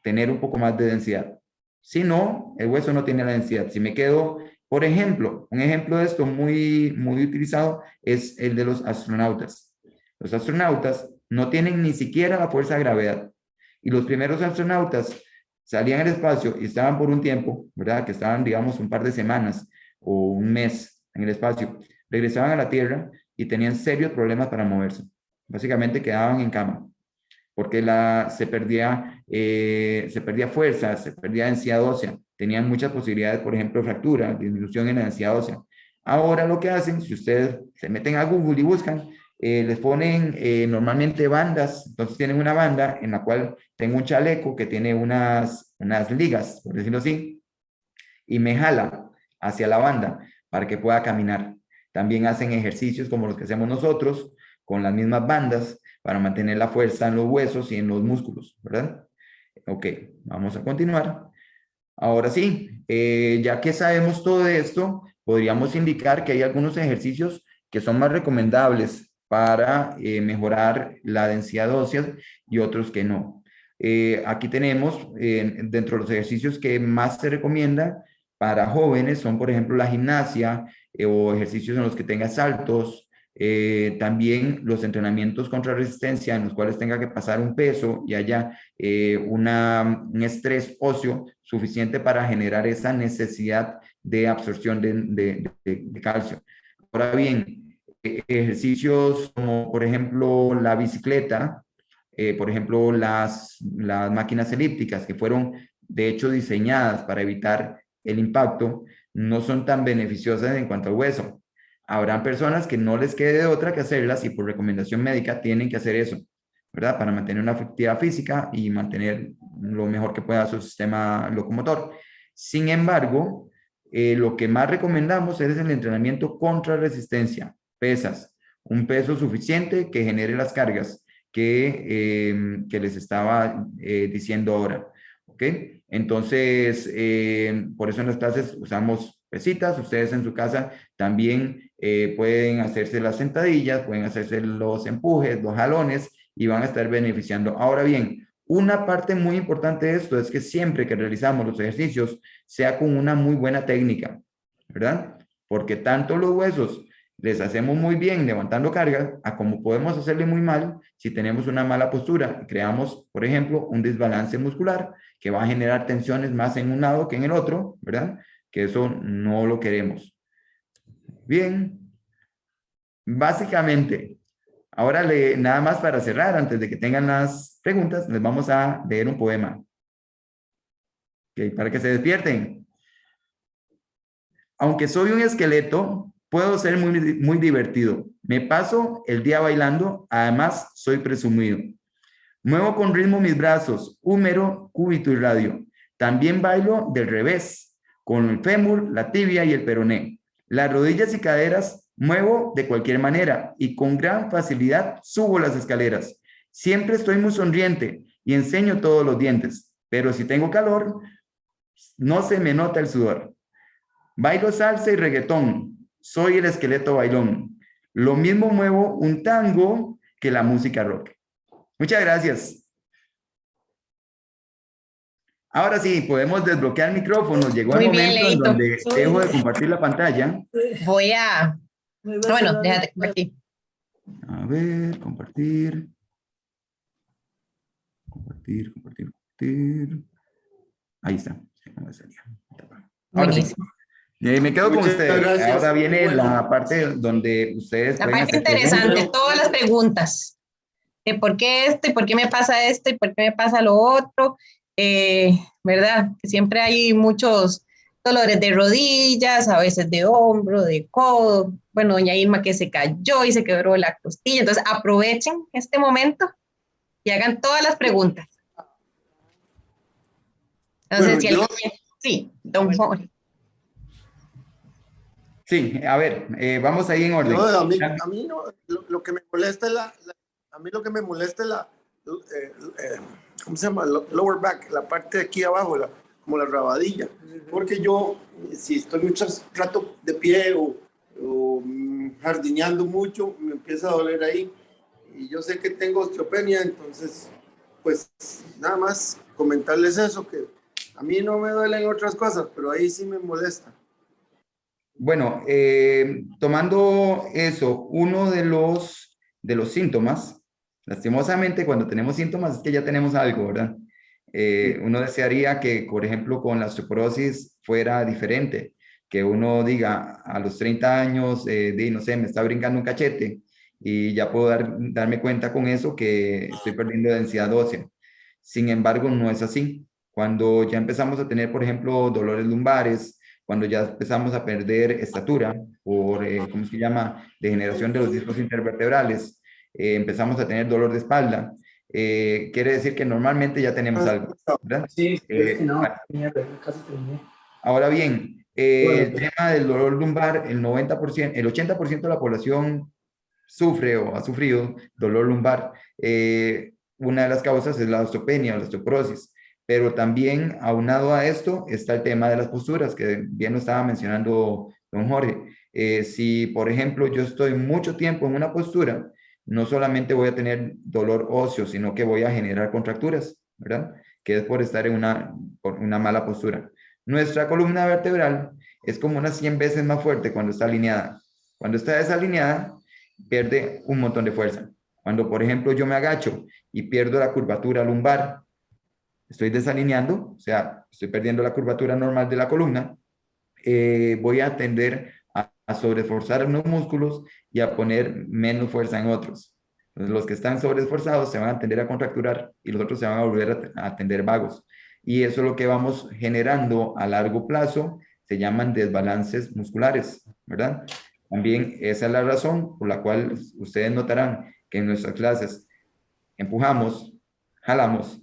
tener un poco más de densidad. Si no, el hueso no tiene la densidad. Si me quedo, por ejemplo, un ejemplo de esto muy utilizado es el de los astronautas. Los astronautas no tienen ni siquiera la fuerza de gravedad. Y los primeros astronautas salían al espacio y estaban por un tiempo, ¿verdad? Que estaban, digamos, un par de semanas o un mes en el espacio. Regresaban a la Tierra y tenían serios problemas para moverse. Básicamente quedaban en cama porque se perdía fuerza, se perdía densidad ósea. Tenían muchas posibilidades, por ejemplo, de fractura, disminución en la densidad ósea. Ahora lo que hacen, si ustedes se meten a Google y buscan, les ponen normalmente bandas, entonces tienen una banda en la cual tengo un chaleco que tiene unas ligas, por decirlo así, y me jala hacia la banda para que pueda caminar. También hacen ejercicios como los que hacemos nosotros, con las mismas bandas, para mantener la fuerza en los huesos y en los músculos, ¿verdad? Ok, vamos a continuar. Ahora sí, ya que sabemos todo esto, podríamos indicar que hay algunos ejercicios que son más recomendables para mejorar la densidad ósea y otros que no. Aquí tenemos, dentro de los ejercicios que más se recomienda para jóvenes, son por ejemplo la gimnasia o ejercicios en los que tenga saltos, también los entrenamientos contra resistencia en los cuales tenga que pasar un peso y haya un estrés óseo suficiente para generar esa necesidad de absorción de calcio. Ahora bien, ejercicios como por ejemplo la bicicleta, por ejemplo las máquinas elípticas que fueron de hecho diseñadas para evitar el impacto, no son tan beneficiosas en cuanto al hueso. Habrán personas que no les quede de otra que hacerlas y por recomendación médica tienen que hacer eso, ¿verdad? Para mantener una actividad física y mantener lo mejor que pueda su sistema locomotor. Sin embargo, lo que más recomendamos es el entrenamiento contra resistencia, pesas, un peso suficiente que genere las cargas que les estaba diciendo ahora, ¿ok? Entonces, por eso en las clases usamos pesitas. Ustedes en su casa también pueden hacerse las sentadillas, pueden hacerse los empujes, los jalones y van a estar beneficiando. Ahora bien, una parte muy importante de esto es que siempre que realizamos los ejercicios sea con una muy buena técnica, ¿verdad? Porque tanto los huesos les hacemos muy bien levantando carga, a como podemos hacerle muy mal si tenemos una mala postura. Creamos, por ejemplo, un desbalance muscular que va a generar tensiones más en un lado que en el otro, ¿verdad? Que eso no lo queremos. Bien, básicamente, ahora nada más para cerrar, antes de que tengan las preguntas, les vamos a leer un poema. Okay, para que se despierten. Aunque soy un esqueleto, puedo ser muy divertido. Me paso el día bailando, además soy presumido. Muevo con ritmo mis brazos, húmero, cúbito y radio. También bailo del revés, con el fémur, la tibia y el peroné. Las rodillas y caderas muevo de cualquier manera y con gran facilidad subo las escaleras. Siempre estoy muy sonriente y enseño todos los dientes, pero si tengo calor, no se me nota el sudor. Bailo salsa y reggaetón, soy el esqueleto bailón. Lo mismo muevo un tango que la música rock. Muchas gracias. Ahora sí, podemos desbloquear micrófonos. Llegó el Muy bien, momento en Leito. donde dejo de compartir la pantalla. Voy a... Bueno, déjate compartir. A ver, compartir. Compartir. Ahí está. Ahora sí. Buenísimo. Me quedo con Muchas ustedes. gracias. Ahora viene Bueno. la parte donde ustedes La pueden parte hacer interesante, preguntas. todas las preguntas. De por qué esto, y por qué me pasa esto, y por qué me pasa lo otro. ¿Verdad? Que siempre hay muchos dolores de rodillas, a veces de hombro, de codo. Bueno, doña Irma que se cayó y se quebró la costilla. Entonces, aprovechen este momento y hagan todas las preguntas. Entonces, Bueno, si yo- alguien... Sí, don Jorge. Sí, a ver, vamos ahí en orden. No, a mí no, lo que me molesta es a mí lo que me molesta es ¿cómo se llama? Lower back, la parte de aquí abajo, como la rabadilla. Porque yo, si estoy mucho rato de pie o jardineando mucho, me empieza a doler ahí. Y yo sé que tengo osteopenia, entonces, pues nada más comentarles eso, que a mí no me duelen otras cosas, pero ahí sí me molesta. Bueno, tomando eso, uno de los síntomas, lastimosamente cuando tenemos síntomas es que ya tenemos algo, ¿verdad? Uno desearía que, por ejemplo, con la osteoporosis fuera diferente, que uno diga a los 30 años, no sé, me está brincando un cachete y ya puedo darme cuenta con eso que estoy perdiendo densidad ósea. Sin embargo, no es así. Cuando ya empezamos a tener, por ejemplo, dolores lumbares, cuando ya empezamos a perder estatura por, ¿cómo se llama?, degeneración de los discos intervertebrales, empezamos a tener dolor de espalda, quiere decir que normalmente ya tenemos algo, ¿verdad? Sí, casi terminé. Ahora bien, el tema del dolor lumbar, el 90%, el 80% de la población sufre o ha sufrido dolor lumbar. Una de las causas es la osteopenia o la osteoporosis. Pero también, aunado a esto, está el tema de las posturas, que bien lo estaba mencionando don Jorge. Si, por ejemplo, yo estoy mucho tiempo en una postura, no solamente voy a tener dolor óseo, sino que voy a generar contracturas, ¿verdad? Que es por estar en por una mala postura. Nuestra columna vertebral es como unas 100 veces más fuerte cuando está alineada. Cuando está desalineada, pierde un montón de fuerza. Cuando, por ejemplo, yo me agacho y pierdo la curvatura lumbar, estoy desalineando, o sea, estoy perdiendo la curvatura normal de la columna, voy a tender a sobreesforzar unos músculos y a poner menos fuerza en otros. Entonces, los que están sobreesforzados se van a tender a contracturar y los otros se van a volver a tender vagos. Y eso es lo que vamos generando a largo plazo, se llaman desbalances musculares, ¿verdad? También esa es la razón por la cual ustedes notarán que en nuestras clases empujamos, jalamos,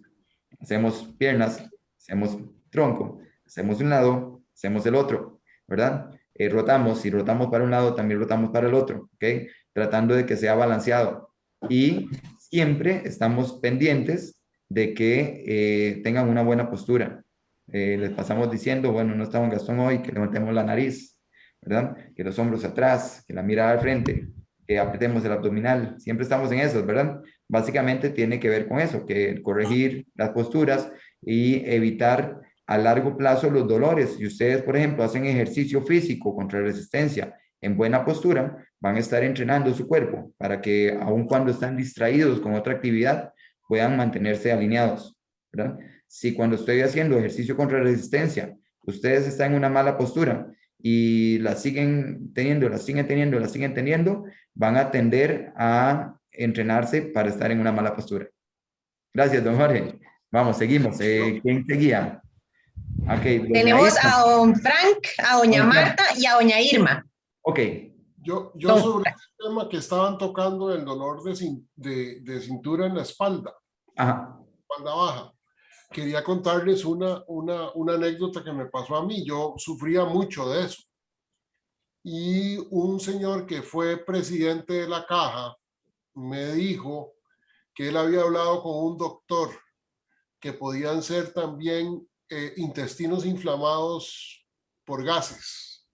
hacemos piernas, hacemos tronco, hacemos un lado, hacemos el otro, ¿verdad? Rotamos, si rotamos para un lado, también rotamos para el otro, ¿ok? Tratando de que sea balanceado. Y siempre estamos pendientes de que tengan una buena postura. Les pasamos diciendo, bueno, no estamos en Gastón hoy, que levantemos la nariz, ¿verdad? Que los hombros atrás, que la mirada al frente, que apretemos el abdominal. Siempre estamos en eso, ¿verdad? Básicamente tiene que ver con eso, que corregir las posturas y evitar a largo plazo los dolores. Si ustedes, por ejemplo, hacen ejercicio físico contra resistencia en buena postura, van a estar entrenando su cuerpo para que aun cuando están distraídos con otra actividad, puedan mantenerse alineados, ¿verdad? Si cuando estoy haciendo ejercicio contra resistencia, ustedes están en una mala postura y la siguen teniendo, van a tender a entrenarse para estar en una mala postura. Gracias, don Jorge. Vamos, seguimos. ¿Quién seguía? Okay, tenemos a don Frank, a doña Marta y a doña Irma. Ok. Yo sobre el tema que estaban tocando, el dolor de cintura en la espalda. Ajá. espalda baja. Quería contarles una anécdota que me pasó a mí. Yo sufría mucho de eso. Y un señor que fue presidente de la caja me dijo que él había hablado con un doctor que podían ser también intestinos inflamados por gases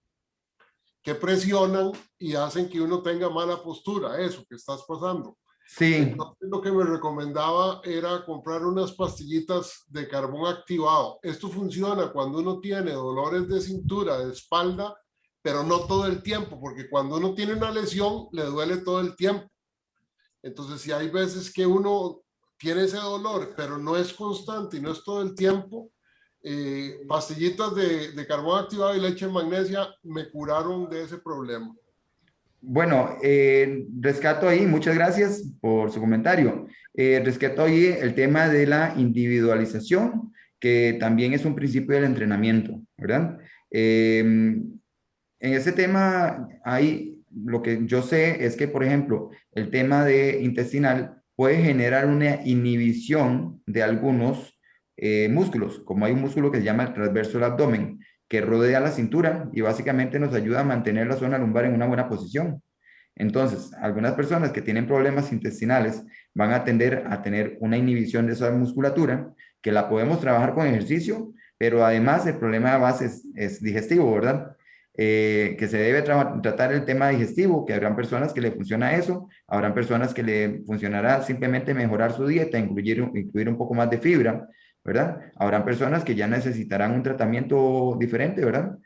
que presionan y hacen que uno tenga mala postura, eso que estás pasando. Sí. Entonces, lo que me recomendaba era comprar unas pastillitas de carbón activado. Esto funciona cuando uno tiene dolores de cintura, de espalda, pero no todo el tiempo, porque cuando uno tiene una lesión, le duele todo el tiempo. Entonces, si hay veces que uno tiene ese dolor, pero no es constante y no es todo el tiempo, pastillitas de carbón activado y leche de magnesia me curaron de ese problema. Bueno, rescato ahí, muchas gracias por su comentario. Rescato ahí el tema de la individualización, que también es un principio del entrenamiento, ¿verdad? En ese tema, hay, lo que yo sé es que, por ejemplo, el tema de intestinal puede generar una inhibición de algunos músculos, como hay un músculo que se llama el transverso del abdomen, que rodea la cintura y básicamente nos ayuda a mantener la zona lumbar en una buena posición. Entonces, algunas personas que tienen problemas intestinales van a tender a tener una inhibición de esa musculatura, que la podemos trabajar con ejercicio, pero además el problema de base es digestivo, ¿verdad? Que se debe tratar el tema digestivo, que habrán personas que le funciona eso, habrán personas que le funcionará simplemente mejorar su dieta, incluir un poco más de fibra, ¿verdad? Habrán personas que ya necesitarán un tratamiento diferente, ¿verdad?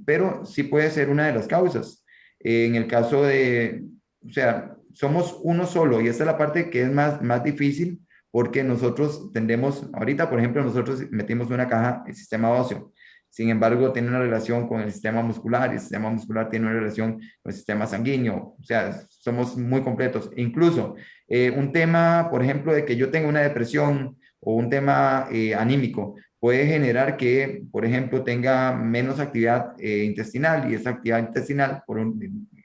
Pero sí puede ser una de las causas. En el caso de, o sea, somos uno solo y esta es la parte que es más difícil porque nosotros tendemos, ahorita por ejemplo, nosotros metimos una caja, el sistema óseo, sin embargo tiene una relación con el sistema muscular y el sistema muscular tiene una relación con el sistema sanguíneo, o sea, somos muy completos. Incluso un tema, por ejemplo, de que yo tenga una depresión o un tema anímico, puede generar que, por ejemplo, tenga menos actividad intestinal y esa actividad intestinal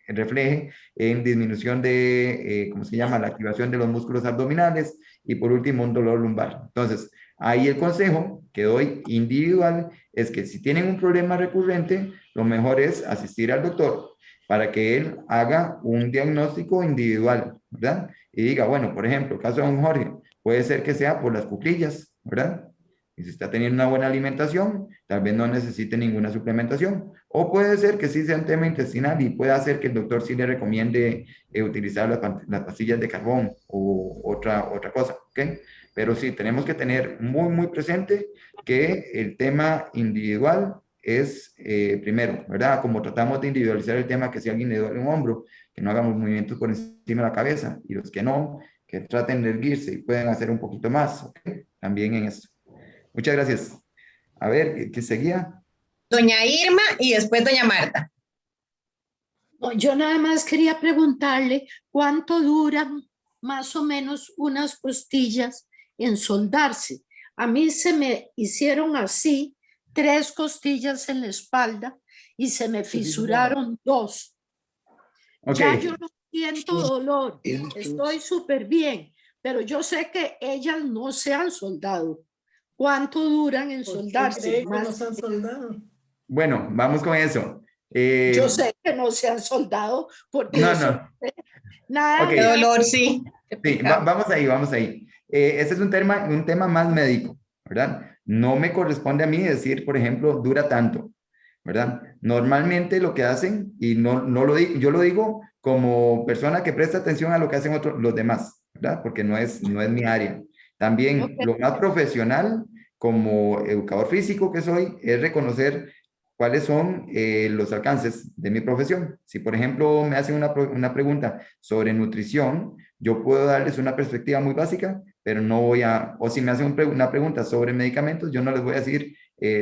refleje en disminución de, ¿cómo se llama?, la activación de los músculos abdominales y por último un dolor lumbar. Entonces, ahí el consejo que doy individual es que si tienen un problema recurrente, lo mejor es asistir al doctor para que él haga un diagnóstico individual, ¿verdad? Y diga, bueno, por ejemplo, el caso de don Jorge, puede ser que sea por las cuclillas, ¿verdad? Y si está teniendo una buena alimentación, tal vez no necesite ninguna suplementación. O puede ser que sí sea un tema intestinal y pueda hacer que el doctor sí le recomiende utilizar las pastillas de carbón o otra cosa, ¿ok? Pero sí, tenemos que tener muy presente que el tema individual es primero, ¿verdad? Como tratamos de individualizar el tema, que si a alguien le duele un hombro, que no hagamos movimientos por encima de la cabeza, y los que no, que traten de erguirse y pueden hacer un poquito más, ¿ok? También en eso. Muchas gracias. A ver, ¿qué seguía? Doña Irma y después doña Marta. No, yo nada más quería preguntarle cuánto duran más o menos unas costillas en soldarse. A mí se me hicieron así 3 costillas en la espalda y se me fisuraron 2. Okay. Ya yo no siento dolor, estoy súper bien, pero yo sé que ellas no se han soldado. ¿Cuánto duran en soldarse? ¿Por qué no se han soldado? Bueno, vamos con eso. Yo sé que no se han soldado porque no. nada Okay. Qué dolor, sí. Sí, vamos ahí. Este es un tema más médico, ¿verdad? No me corresponde a mí decir, por ejemplo, dura tanto, ¿verdad? Normalmente lo que hacen, y no lo digo, yo lo digo como persona que presta atención a lo que hacen los demás, ¿verdad? Porque no es mi área. También lo más profesional, como educador físico que soy, es reconocer cuáles son los alcances de mi profesión. Si, por ejemplo, me hacen una pregunta sobre nutrición, yo puedo darles una perspectiva muy básica, pero no voy a, o si me hacen una pregunta sobre medicamentos, yo no les voy a decir,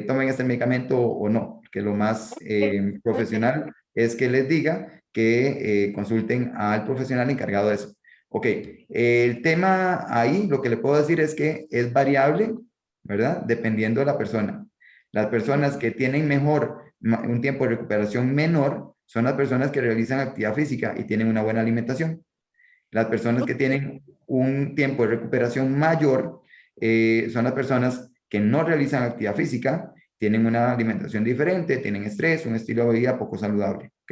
tomen este medicamento o no, que lo más profesional es que les diga que consulten al profesional encargado de eso. Ok, el tema ahí, lo que le puedo decir es que es variable, ¿verdad? Dependiendo de la persona. Las personas que tienen un tiempo de recuperación menor son las personas que realizan actividad física y tienen una buena alimentación. Las personas que tienen un tiempo de recuperación mayor son las personas que no realizan actividad física, tienen una alimentación diferente, tienen estrés, un estilo de vida poco saludable. ¿Ok?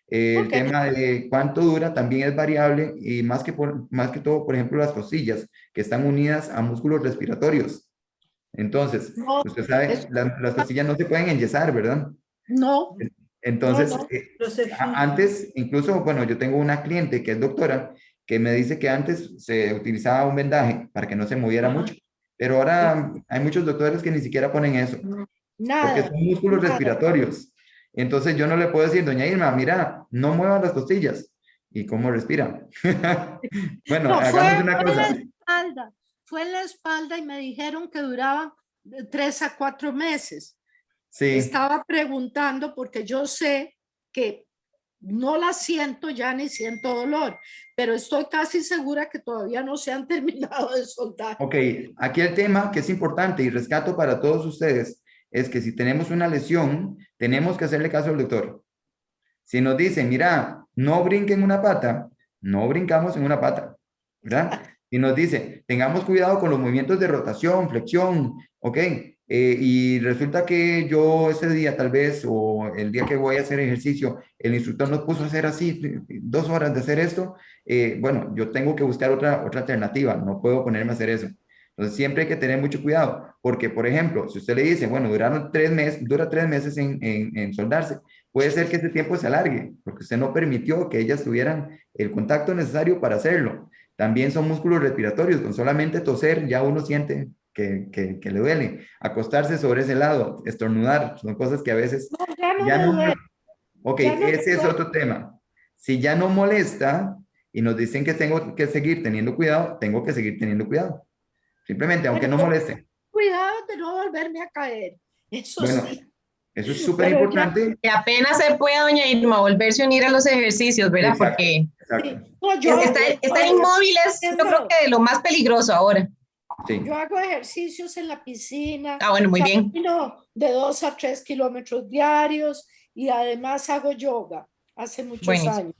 El tema de cuánto dura también es variable y más que todo, por ejemplo, las costillas que están unidas a músculos respiratorios. Entonces, No, usted sabe, las costillas no se pueden enyesar, ¿verdad? no, Entonces, no, antes, incluso, bueno, yo tengo una cliente que es doctora que me dice que antes se utilizaba un vendaje para que no se moviera mucho, pero ahora hay muchos doctores que ni siquiera ponen eso, porque nada, son músculos nada. respiratorios. Entonces yo no le puedo decir, doña Irma, mira, no mueva las costillas. ¿Y cómo respira? Bueno, No, hagamos una fue en la cosa. espalda, fue en la espalda y me dijeron que duraba de 3 a 4 meses. Sí, Estaba preguntando porque yo sé que no la siento ya ni siento dolor, pero estoy casi segura que todavía no se han terminado de soldar. ok. Aquí el tema que es importante y rescato para todos ustedes es que si tenemos una lesión, tenemos que hacerle caso al doctor. Si nos dice, mira, no brinquen una pata, no brincamos en una pata, ¿verdad? Si nos dice, tengamos cuidado con los movimientos de rotación, flexión, ¿ok? Y resulta que yo ese día tal vez, o el día que voy a hacer ejercicio, el instructor nos puso a hacer así 2 horas de hacer esto, bueno, yo tengo que buscar otra alternativa, no puedo ponerme a hacer eso. Entonces siempre hay que tener mucho cuidado, porque por ejemplo, si usted le dice, bueno, dura 3 meses en soldarse, puede ser que ese tiempo se alargue, porque usted no permitió que ellas tuvieran el contacto necesario para hacerlo. También son músculos respiratorios, con solamente toser ya uno siente que le duele. Acostarse sobre ese lado, estornudar, son cosas que a veces No, ya no ya me no... duele. Ok, Ya no me ese es duele. otro tema. Si ya no molesta y nos dicen que tengo que seguir teniendo cuidado, tengo que seguir teniendo cuidado. Simplemente, aunque no moleste. Cuidado de no volverme a caer. Eso Bueno, sí. eso es súper Pero ya, importante. Que apenas se pueda, doña Irma, volverse a unir a los ejercicios, ¿verdad? Exacto, Porque exacto. no, yo estar inmóvil es, yo creo que lo más peligroso ahora. Sí. yo hago ejercicios en la piscina, Ah, bueno, muy bien. camino de 2 a 3 kilómetros diarios y además hago yoga hace muchos Buenísimo. años.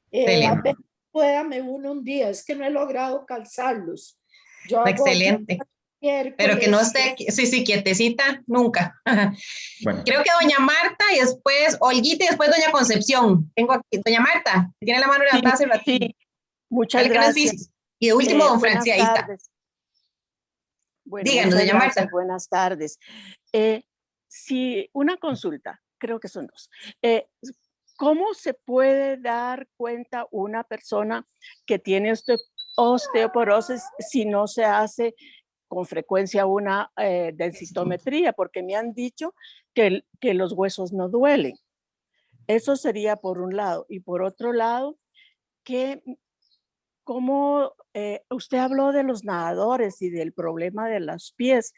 Apenas Excelente. pueda me uno un día, es que no he logrado calzarlos. Yo hago Excelente. miércoles. Pero que no esté, sí, quietecita, nunca. Bueno. Creo que doña Marta y después Olguita y después doña Concepción. Tengo aquí, doña Marta, tiene la mano levantada hace ratito. Sí, muchas Dale que no es gracias. difícil. Y de último, don Buenas Francis, ahí está. tardes. Bueno, Díganos, muchas doña gracias. Marta. Buenas tardes. Si una consulta, creo que son 2. ¿Cómo se puede dar cuenta una persona que tiene osteoporosis si no se hace con frecuencia una densitometría? Porque me han dicho que los huesos no duelen. Eso sería por un lado. Y por otro lado, como usted habló de los nadadores y del problema de los pies,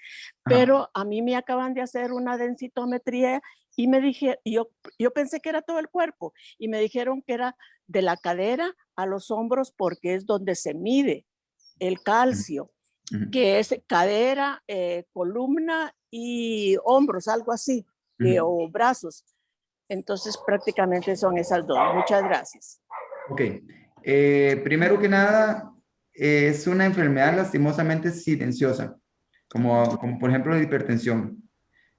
pero a mí me acaban de hacer una densitometría y me dije, yo pensé que era todo el cuerpo y me dijeron que era de la cadera a los hombros porque es donde se mide el calcio, que es cadera, columna y hombros, algo así, o brazos. Entonces prácticamente son esas dos. Muchas gracias. Ok. Primero que nada, es una enfermedad lastimosamente silenciosa, como por ejemplo la hipertensión.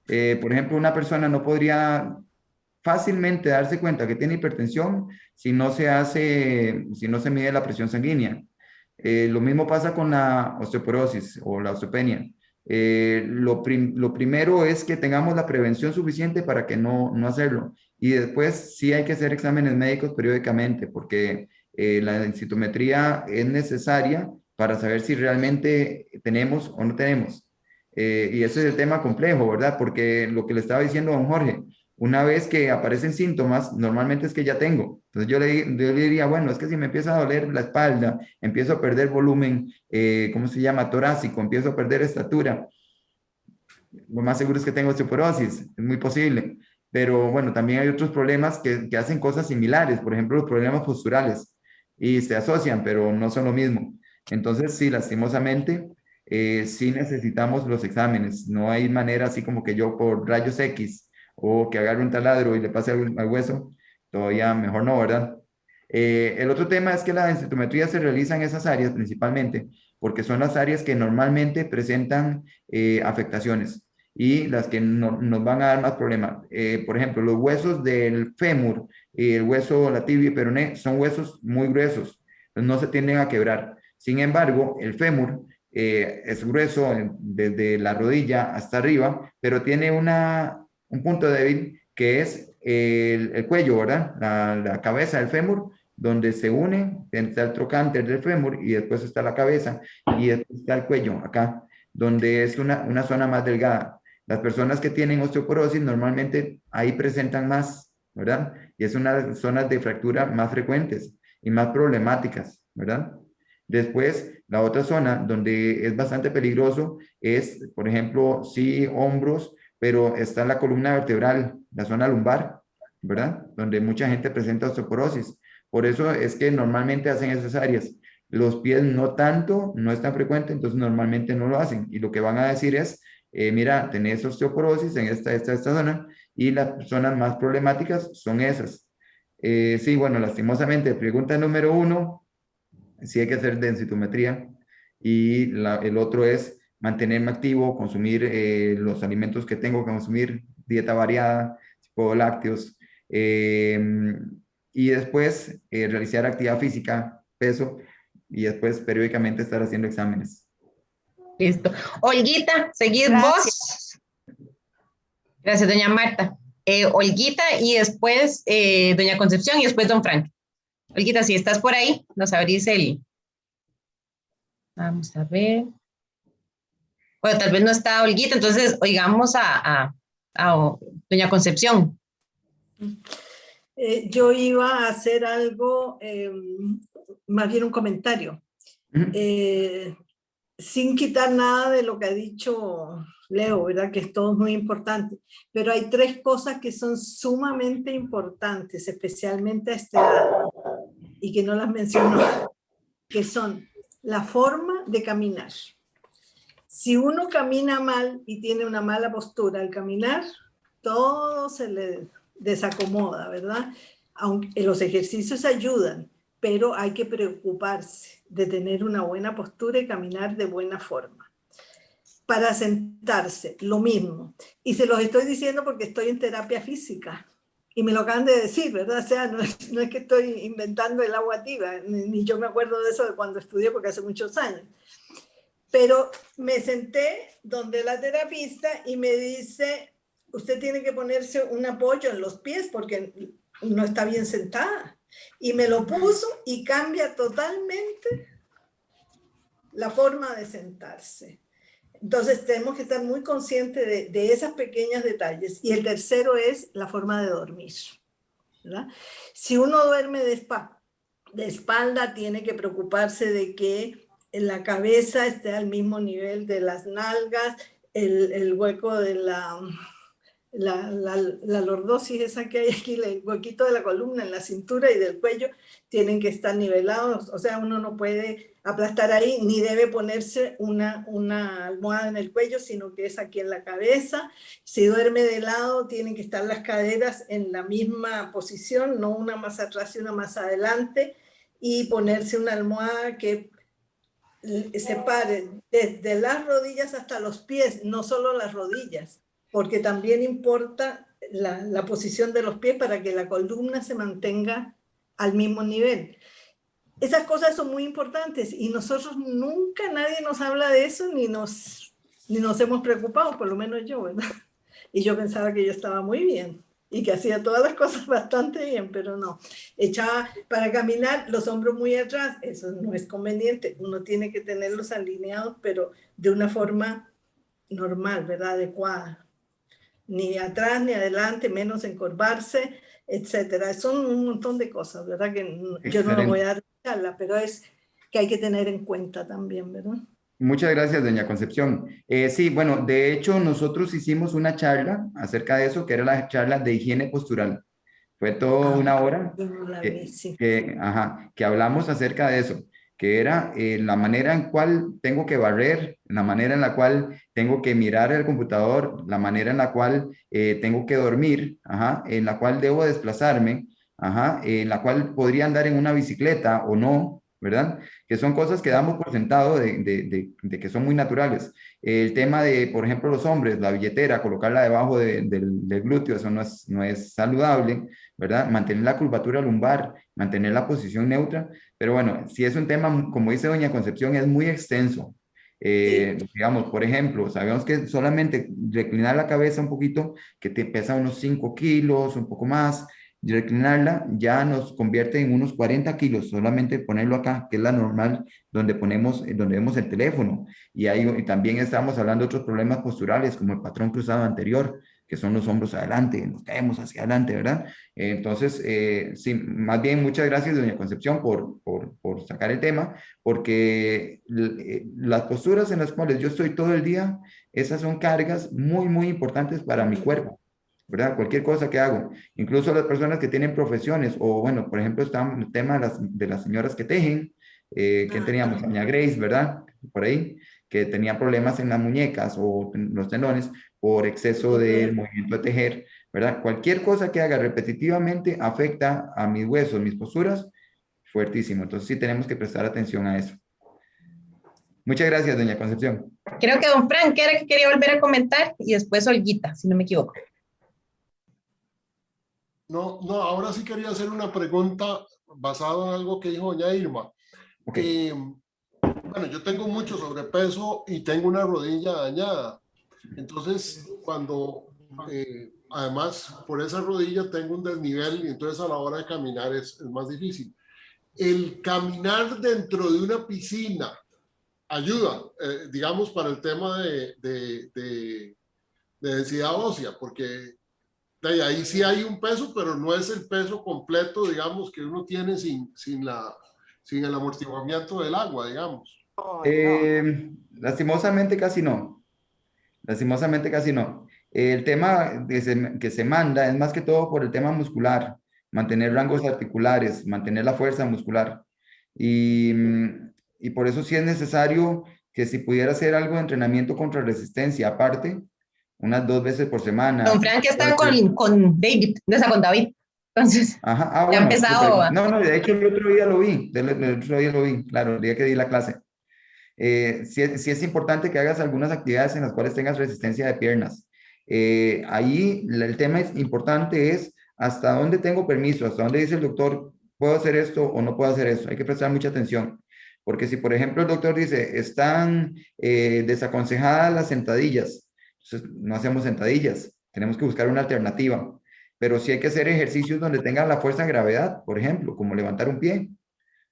Por ejemplo, una persona no podría fácilmente darse cuenta que tiene hipertensión si no se mide la presión sanguínea. Lo mismo pasa con la osteoporosis o la osteopenia. Lo primero es que tengamos la prevención suficiente para que no hacerlo. Y después sí hay que hacer exámenes médicos periódicamente porque la densitometría es necesaria para saber si realmente tenemos o no tenemos. Y ese es el tema complejo, ¿verdad? Porque lo que le estaba diciendo don Jorge, una vez que aparecen síntomas, normalmente es que ya tengo. Entonces yo le diría, bueno, es que si me empieza a doler la espalda, empiezo a perder volumen, ¿cómo se llama? Torácico, empiezo a perder estatura. Lo más seguro es que tengo osteoporosis, es muy posible. Pero bueno, también hay otros problemas que hacen cosas similares, por ejemplo, los problemas posturales, y se asocian, pero no son lo mismo. Entonces, sí, lastimosamente, sí necesitamos los exámenes. No hay manera así como que yo por rayos X o que agarre un taladro y le pase al hueso, todavía mejor no, ¿verdad? El otro tema es que la densitometría se realiza en esas áreas principalmente, porque son las áreas que normalmente presentan afectaciones y las que nos van a dar más problemas. Por ejemplo, los huesos del fémur y el hueso, la tibia y peroné, son huesos muy gruesos, entonces no se tienden a quebrar. Sin embargo, el fémur es grueso desde la rodilla hasta arriba, pero tiene un punto débil que es el cuello, ¿verdad? La cabeza del fémur, donde se une, está el trocánter del fémur y después está la cabeza y después está el cuello acá, donde es una zona más delgada. Las personas que tienen osteoporosis normalmente ahí presentan más, ¿verdad? Y es una de las zonas de fractura más frecuentes y más problemáticas, ¿verdad? Después, la otra zona donde es bastante peligroso es, por ejemplo, sí, hombros, pero está la columna vertebral, la zona lumbar, ¿verdad? Donde mucha gente presenta osteoporosis. Por eso es que normalmente hacen esas áreas. Los pies no tanto, no es tan frecuente, entonces normalmente no lo hacen. Y lo que van a decir es, mira, tenés osteoporosis en esta zona y las zonas más problemáticas son esas. Sí, bueno, lastimosamente, pregunta número 1, sí hay que hacer densitometría y el otro es mantenerme activo, consumir los alimentos que tengo que consumir, dieta variada, tipo lácteos, y después realizar actividad física, peso, y después periódicamente estar haciendo exámenes. Listo. Olguita, seguid vos. Gracias, doña Marta. Olguita y después doña Concepción y después don Frank. Olguita, si estás por ahí, nos abrís el... Vamos a ver. Bueno, tal vez no está Olguita, entonces oigamos a doña Concepción. Yo iba a hacer algo, más bien un comentario, sin quitar nada de lo que ha dicho Leo, ¿verdad? Que es todo muy importante, pero hay 3 cosas que son sumamente importantes, especialmente a esta edad, y que no las mencionó, que son la forma de caminar. Si uno camina mal y tiene una mala postura al caminar, todo se le desacomoda, ¿verdad? Aunque los ejercicios ayudan, pero hay que preocuparse de tener una buena postura y caminar de buena forma. Para sentarse, lo mismo. Y se los estoy diciendo porque estoy en terapia física y me lo acaban de decir, ¿verdad? O sea, no es que estoy inventando el agua tibia, ni yo me acuerdo de eso de cuando estudié porque hace muchos años. Pero me senté donde la terapista y me dice, usted tiene que ponerse un apoyo en los pies porque no está bien sentada. Y me lo puso y cambia totalmente la forma de sentarse. Entonces tenemos que estar muy conscientes de esos pequeños detalles. Y el tercero es la forma de dormir, ¿verdad? Si uno duerme de espalda, tiene que preocuparse de que la cabeza esté al mismo nivel de las nalgas, el hueco de la lordosis esa que hay aquí, el huequito de la columna en la cintura y del cuello, tienen que estar nivelados. O sea, uno no puede aplastar ahí, ni debe ponerse una almohada en el cuello, sino que es aquí en la cabeza. Si duerme de lado, tienen que estar las caderas en la misma posición, no una más atrás y una más adelante, y ponerse una almohada que separe desde las rodillas hasta los pies, no solo las rodillas, porque también importa la posición de los pies para que la columna se mantenga al mismo nivel. Esas cosas son muy importantes y nosotros nunca, nadie nos habla de eso ni nos hemos preocupado, por lo menos yo, ¿verdad? Y yo pensaba que yo estaba muy bien y que hacía todas las cosas bastante bien, pero no. Echaba para caminar los hombros muy atrás, eso no es conveniente. Uno tiene que tenerlos alineados, pero de una forma normal, ¿verdad? Adecuada. Ni atrás ni adelante, menos encorvarse, etcétera. Son un montón de cosas, ¿verdad? Que yo no lo voy a dar charla, pero es que hay que tener en cuenta también, ¿verdad? Muchas gracias, doña Concepción. Sí, bueno, de hecho nosotros hicimos una charla acerca de eso, que era la charla de higiene postural. Fue toda una hora que hablamos acerca de eso, que era la manera en cual tengo que barrer, la manera en la cual tengo que mirar el computador, la manera en la cual tengo que dormir, en la cual debo desplazarme, en la cual podría andar en una bicicleta o no, ¿verdad? Que son cosas que damos por sentado de que son muy naturales. El tema de, por ejemplo, los hombres, la billetera, colocarla debajo del glúteo, eso no es saludable, ¿verdad? Mantener la curvatura lumbar, mantener la posición neutra, pero bueno, si es un tema, como dice doña Concepción, es muy extenso. Digamos, por ejemplo, sabemos que solamente reclinar la cabeza un poquito, que te pesa unos 5 kilos, un poco más, y reclinarla ya nos convierte en unos 40 kilos, solamente ponerlo acá, que es la normal, donde vemos el teléfono. Y también estamos hablando de otros problemas posturales, como el patrón cruzado anterior, que son los hombros adelante, nos caemos hacia adelante, ¿verdad? Entonces, sí, más bien muchas gracias, doña Concepción, por sacar el tema, porque las posturas en las cuales yo estoy todo el día, esas son cargas muy, muy importantes para mi cuerpo, ¿verdad? Cualquier cosa que hago, incluso las personas que tienen profesiones, o bueno, por ejemplo, está el tema de las señoras que tejen, que teníamos, doña Grace, ¿verdad? Por ahí, que tenía problemas en las muñecas o en los tendones por exceso de movimiento de tejer, ¿verdad? Cualquier cosa que haga repetitivamente afecta a mis huesos, mis posturas, fuertísimo. Entonces sí tenemos que prestar atención a eso. Muchas gracias, doña Concepción. Creo que don Frank era que quería volver a comentar y después Olguita, si no me equivoco. No, ahora sí quería hacer una pregunta basada en algo que dijo doña Irma. Okay. Bueno, yo tengo mucho sobrepeso y tengo una rodilla dañada. Entonces, además, por esa rodilla tengo un desnivel y entonces a la hora de caminar es más difícil. El caminar dentro de una piscina ayuda, digamos, para el tema de densidad ósea, porque ahí sí hay un peso, pero no es el peso completo, digamos, que uno tiene sin el amortiguamiento del agua, digamos. Lastimosamente casi no. Lastimosamente casi no. El tema que se manda es más que todo por el tema muscular, mantener rangos articulares, mantener la fuerza muscular. Y por eso sí es necesario que si pudiera hacer algo de entrenamiento contra resistencia, aparte, unas 2 veces por semana. Don Frank está con David, con David. Entonces, ajá, bueno, ha empezado. No, de hecho el otro día lo vi, claro, el día que di la clase. Sí es importante que hagas algunas actividades en las cuales tengas resistencia de piernas. Ahí el tema importante es hasta dónde tengo permiso, hasta dónde dice el doctor, puedo hacer esto o no puedo hacer eso. Hay que prestar mucha atención. Porque si, por ejemplo, el doctor dice, están desaconsejadas las sentadillas, entonces no hacemos sentadillas, tenemos que buscar una alternativa. Pero sí hay que hacer ejercicios donde tenga la fuerza de gravedad, por ejemplo, como levantar un pie,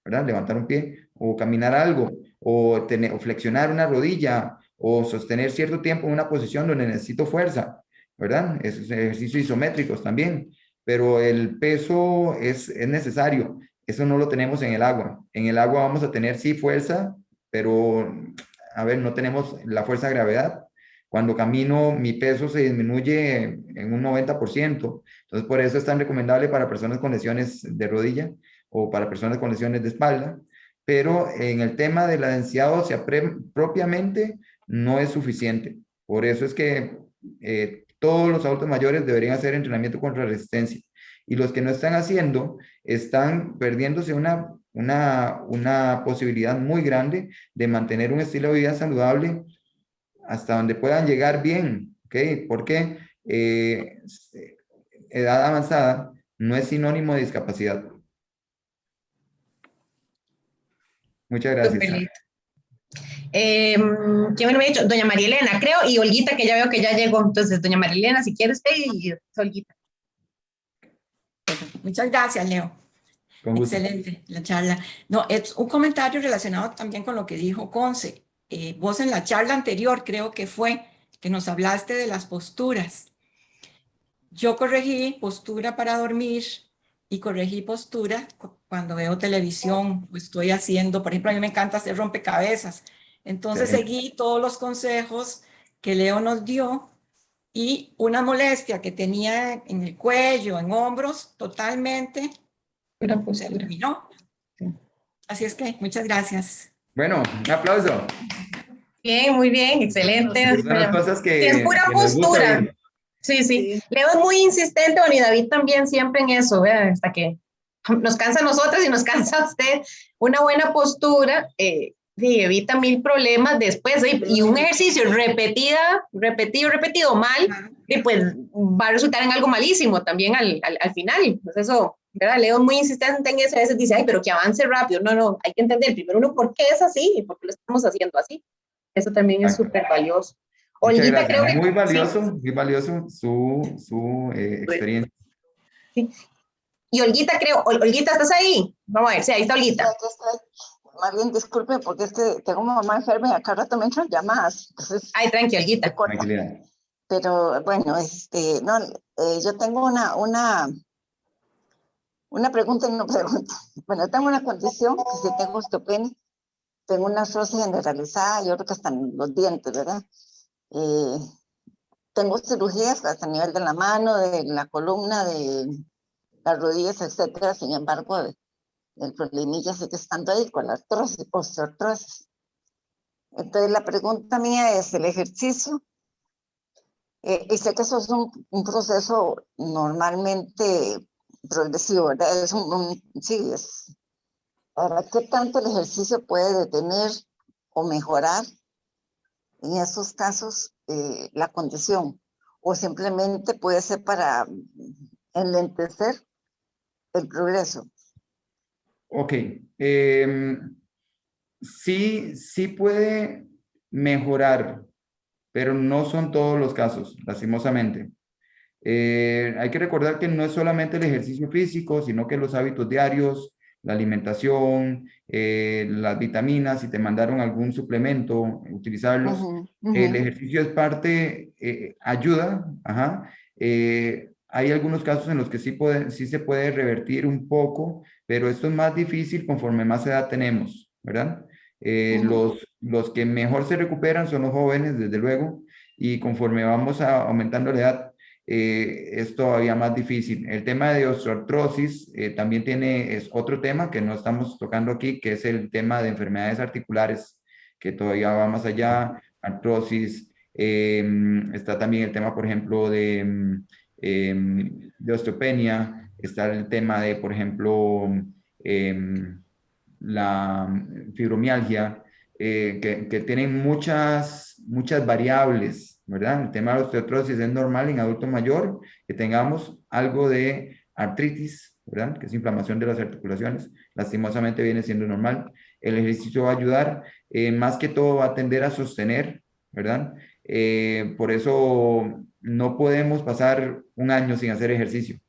¿verdad? Levantar un pie o caminar algo, o flexionar una rodilla, o sostener cierto tiempo en una posición donde necesito fuerza, ¿verdad? Esos ejercicios isométricos también, pero el peso es necesario. Eso no lo tenemos en el agua. En el agua vamos a tener sí fuerza, pero a ver, no tenemos la fuerza de gravedad. Cuando camino, mi peso se disminuye en un 90%. Entonces, por eso es tan recomendable para personas con lesiones de rodilla o para personas con lesiones de espalda. Pero en el tema de la densidad ósea propiamente no es suficiente. Por eso es que todos los adultos mayores deberían hacer entrenamiento contra resistencia. Y los que no están haciendo, están perdiéndose una posibilidad muy grande de mantener un estilo de vida saludable hasta donde puedan llegar bien, ¿ok? Porque edad avanzada no es sinónimo de discapacidad. Muchas gracias. ¿Quién me lo ha dicho? Doña María Elena, creo, y Olguita, que ya veo que ya llegó. Entonces, doña María Elena, si quiere usted, y Olguita. Muchas gracias, Leo. Excelente la charla. No, es un comentario relacionado también con lo que dijo Conce. Vos en la charla anterior, creo que fue, que nos hablaste de las posturas. Yo corregí postura para dormir y corregí postura cuando veo televisión o estoy haciendo, por ejemplo, a mí me encanta hacer rompecabezas. Entonces seguí todos los consejos que Leo nos dio y una molestia que tenía en el cuello, en hombros, totalmente se eliminó. Así es que muchas gracias. Bueno, un aplauso. Bien, muy bien, excelente. Son las cosas que es pura postura. Sí, sí. Leo es muy insistente, bueno, y David también siempre en eso, ¿verdad? Hasta que nos cansa a nosotras y nos cansa a usted. Una buena postura sí, evita 1000 problemas después, y un ejercicio repetido mal, y pues va a resultar en algo malísimo también al final. Pues eso, ¿verdad? Leo es muy insistente en eso, a veces dice, ay, pero que avance rápido. No, no, hay que entender primero uno por qué es así y por qué lo estamos haciendo así. Eso también es súper valioso. Muchas Olguita, gracias. creo que Muy valioso su experiencia. Sí. Y Olguita, creo, Olguita, ¿estás ahí? Vamos a ver, sí, ahí está Olguita. Aquí estoy. Más bien, disculpe, porque es que tengo una mamá enferma y acá rato me entran llamadas. Entonces, ay, tranqui, Olguita. Tranquilidad. Pero bueno, no, yo tengo una pregunta y una pregunta. Bueno, tengo una condición que si tengo osteopenia, tengo una artrosis generalizada, yo creo que hasta en los dientes, ¿verdad? Tengo cirugías hasta a nivel de la mano, de la columna, de las rodillas, etcétera. Sin embargo, el problemilla sigue estando ahí con la artrosis, osteoartrosis. Entonces, la pregunta mía es el ejercicio. Y sé que eso es un proceso normalmente progresivo, ¿verdad? Sí, es. Ahora, ¿qué tanto el ejercicio puede detener o mejorar en esos casos la condición? O simplemente puede ser para enlentecer el progreso. Ok. Sí puede mejorar, pero no son todos los casos, lastimosamente. Hay que recordar que no es solamente el ejercicio físico, sino que los hábitos diarios, la alimentación, las vitaminas, si te mandaron algún suplemento, utilizarlos. El ejercicio es parte, ayuda, ajá. Hay algunos casos en los que sí se puede revertir un poco, pero esto es más difícil conforme más edad tenemos, ¿verdad? Los que mejor se recuperan son los jóvenes, desde luego, y conforme vamos aumentando la edad, es todavía más difícil. El tema de osteoartrosis también es otro tema que no estamos tocando aquí, que es el tema de enfermedades articulares, que todavía va más allá, artrosis. Está también el tema, por ejemplo, de osteopenia. Está el tema de, por ejemplo, la fibromialgia, que tienen muchas variables, ¿verdad? El tema de la osteoartrosis es normal en adulto mayor que tengamos algo de artritis, ¿verdad? Que es inflamación de las articulaciones. Lastimosamente viene siendo normal. El ejercicio va a ayudar, más que todo va a tender a sostener, ¿verdad? Por eso no podemos pasar un año sin hacer ejercicio,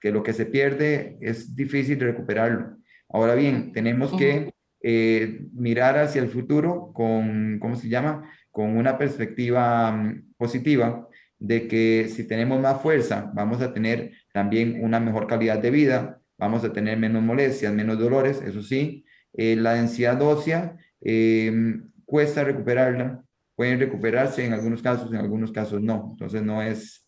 que lo que se pierde es difícil de recuperarlo. Ahora bien, tenemos que mirar hacia el futuro con, ¿cómo se llama? Con una perspectiva positiva de que si tenemos más fuerza, vamos a tener también una mejor calidad de vida, vamos a tener menos molestias, menos dolores, eso sí. La densidad ósea cuesta recuperarla, pueden recuperarse en algunos casos no, entonces no es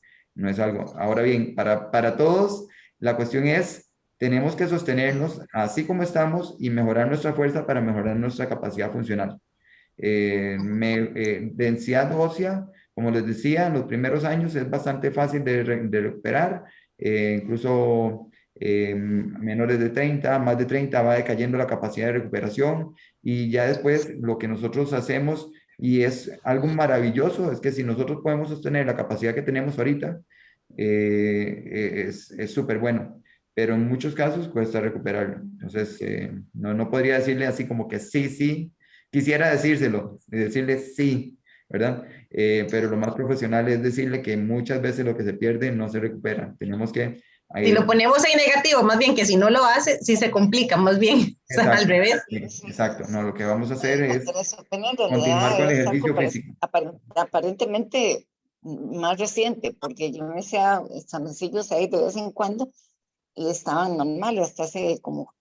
algo. Ahora bien, para todos, la cuestión es, tenemos que sostenernos así como estamos y mejorar nuestra fuerza para mejorar nuestra capacidad funcional. Densidad ósea, como les decía, en los primeros años es bastante fácil de recuperar, incluso menores de 30, más de 30 va decayendo la capacidad de recuperación, y ya después lo que nosotros hacemos, y es algo maravilloso, es que si nosotros podemos sostener la capacidad que tenemos ahorita, es súper bueno, pero en muchos casos cuesta recuperarlo. Entonces, no podría decirle así como que sí, quisiera decirle sí, ¿verdad? Pero lo más profesional es decirle que muchas veces lo que se pierde no se recupera. Tenemos que... si lo ponemos en negativo, más bien que si no lo hace, sí se complica, más bien, o sea, al revés. Exacto, no, lo que vamos a hacer es continuar con el ejercicio físico. Aparentemente más reciente, porque yo me hacía examencillos ahí de vez en cuando y estaban normales, hasta hace como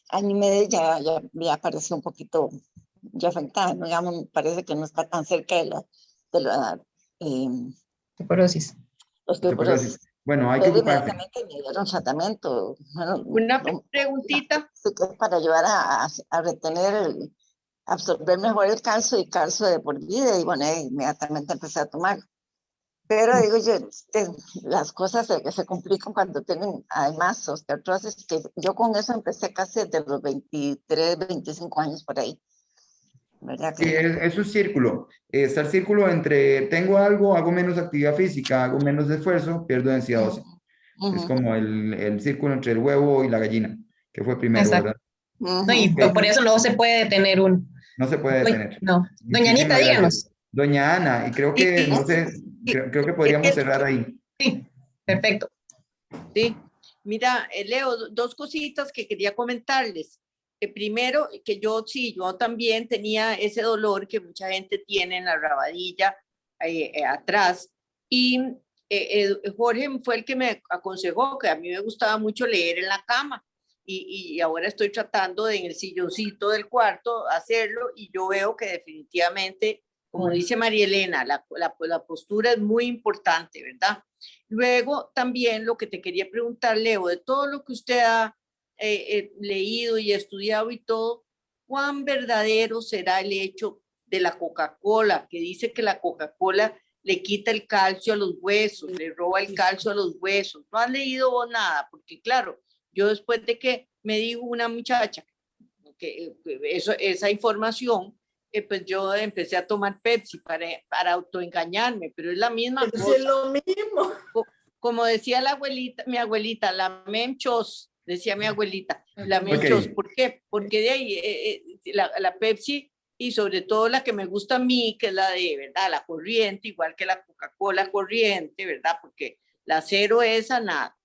año y medio ya apareció un poquito ya afectada, digamos, parece que no está tan cerca de la osteoporosis. Bueno, hay que ocuparse. Inmediatamente me dieron tratamiento. Bueno, una preguntita. Sí, que es para ayudar a retener, absorber mejor el calcio y calcio de por vida, y bueno, inmediatamente empecé a tomar. Pero digo yo, las cosas se complican cuando tienen además osteoartrosis, que yo con eso empecé casi desde los 23, 25 años por ahí. ¿Verdad que? Sí, es un círculo. Está el círculo entre tengo algo, hago menos actividad física, hago menos esfuerzo, pierdo densidad ósea. Es como el círculo entre el huevo y la gallina, que fue primero, Exacto. ¿verdad? No, y por eso no se puede detener uno. No se puede detener. No. Doña Anita, Muchísimas gracias. díganos. Doña Ana, y creo que, no sé, creo que podríamos cerrar ahí. Sí, perfecto. Sí, mira, Leo, dos cositas que quería comentarles. Primero, que yo también tenía ese dolor que mucha gente tiene en la rabadilla atrás. Y Jorge fue el que me aconsejó que a mí me gustaba mucho leer en la cama. Y ahora estoy tratando en el silloncito del cuarto hacerlo y yo veo que definitivamente, como dice María Elena, la postura es muy importante, ¿verdad? Luego también lo que te quería preguntar, Leo, de todo lo que usted ha leído y estudiado y todo, ¿cuán verdadero será el hecho de la Coca-Cola, que dice que la Coca-Cola le quita el calcio a los huesos, le roba el calcio a los huesos? ¿No has leído vos nada? Porque claro, yo después de que me dijo una muchacha que esa información, pues yo empecé a tomar Pepsi para autoengañarme, pero es la misma cosa. Es lo mismo. Como decía mi abuelita, la menchos, decía mi abuelita, la menchos. Okay. ¿Por qué? Porque de ahí la Pepsi, y sobre todo la que me gusta a mí, que es la de, ¿verdad? La corriente, igual que la Coca-Cola corriente, ¿verdad? Porque la cero esa, nada.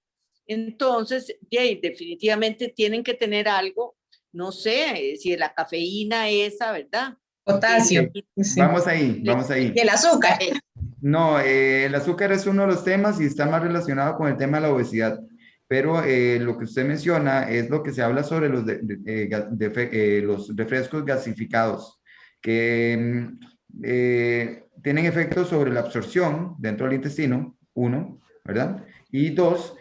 Entonces, definitivamente tienen que tener algo, no sé, si la cafeína esa, ¿verdad? Potasio. Sí. Vamos ahí. Y el azúcar. No, el azúcar es uno de los temas y está más relacionado con el tema de la obesidad. Pero lo que usted menciona es lo que se habla sobre los refrescos gasificados, que tienen efectos sobre la absorción dentro del intestino, uno, ¿verdad? Y dos,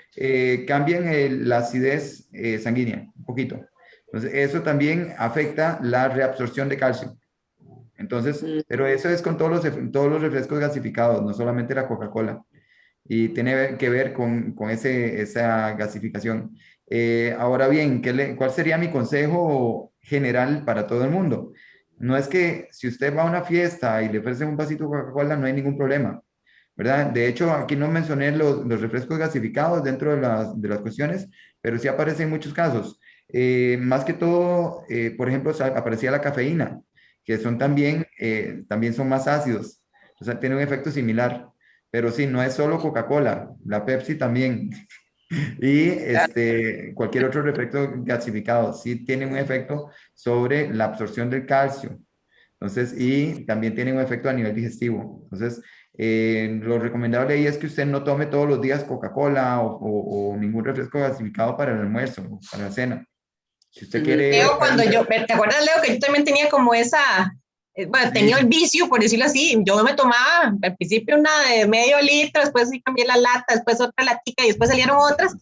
cambian la acidez sanguínea, un poquito. Entonces, eso también afecta la reabsorción de calcio. Entonces, pero eso es con todos los refrescos gasificados, no solamente la Coca-Cola. Y tiene que ver con esa gasificación. Ahora bien, ¿cuál sería mi consejo general para todo el mundo? No es que si usted va a una fiesta y le ofrecen un vasito de Coca-Cola, no hay ningún problema, ¿verdad? De hecho, aquí no mencioné los refrescos gasificados dentro de las cuestiones, pero sí aparecen en muchos casos. Más que todo, por ejemplo, aparecía la cafeína, que son también son más ácidos, o sea, tiene un efecto similar. Pero sí, no es solo Coca-Cola, la Pepsi también. Y cualquier otro refresco gasificado, sí tiene un efecto sobre la absorción del calcio. Entonces, y también tiene un efecto a nivel digestivo. Entonces, lo recomendable ahí es que usted no tome todos los días Coca-Cola o ningún refresco gasificado para el almuerzo o para la cena. Si usted quiere... Leo, ¿te acuerdas, Leo, que yo también tenía como bueno, tenía el vicio, por decirlo así? Yo me tomaba al principio una de medio litro, después sí cambié la lata, después otra latica y después salieron otras.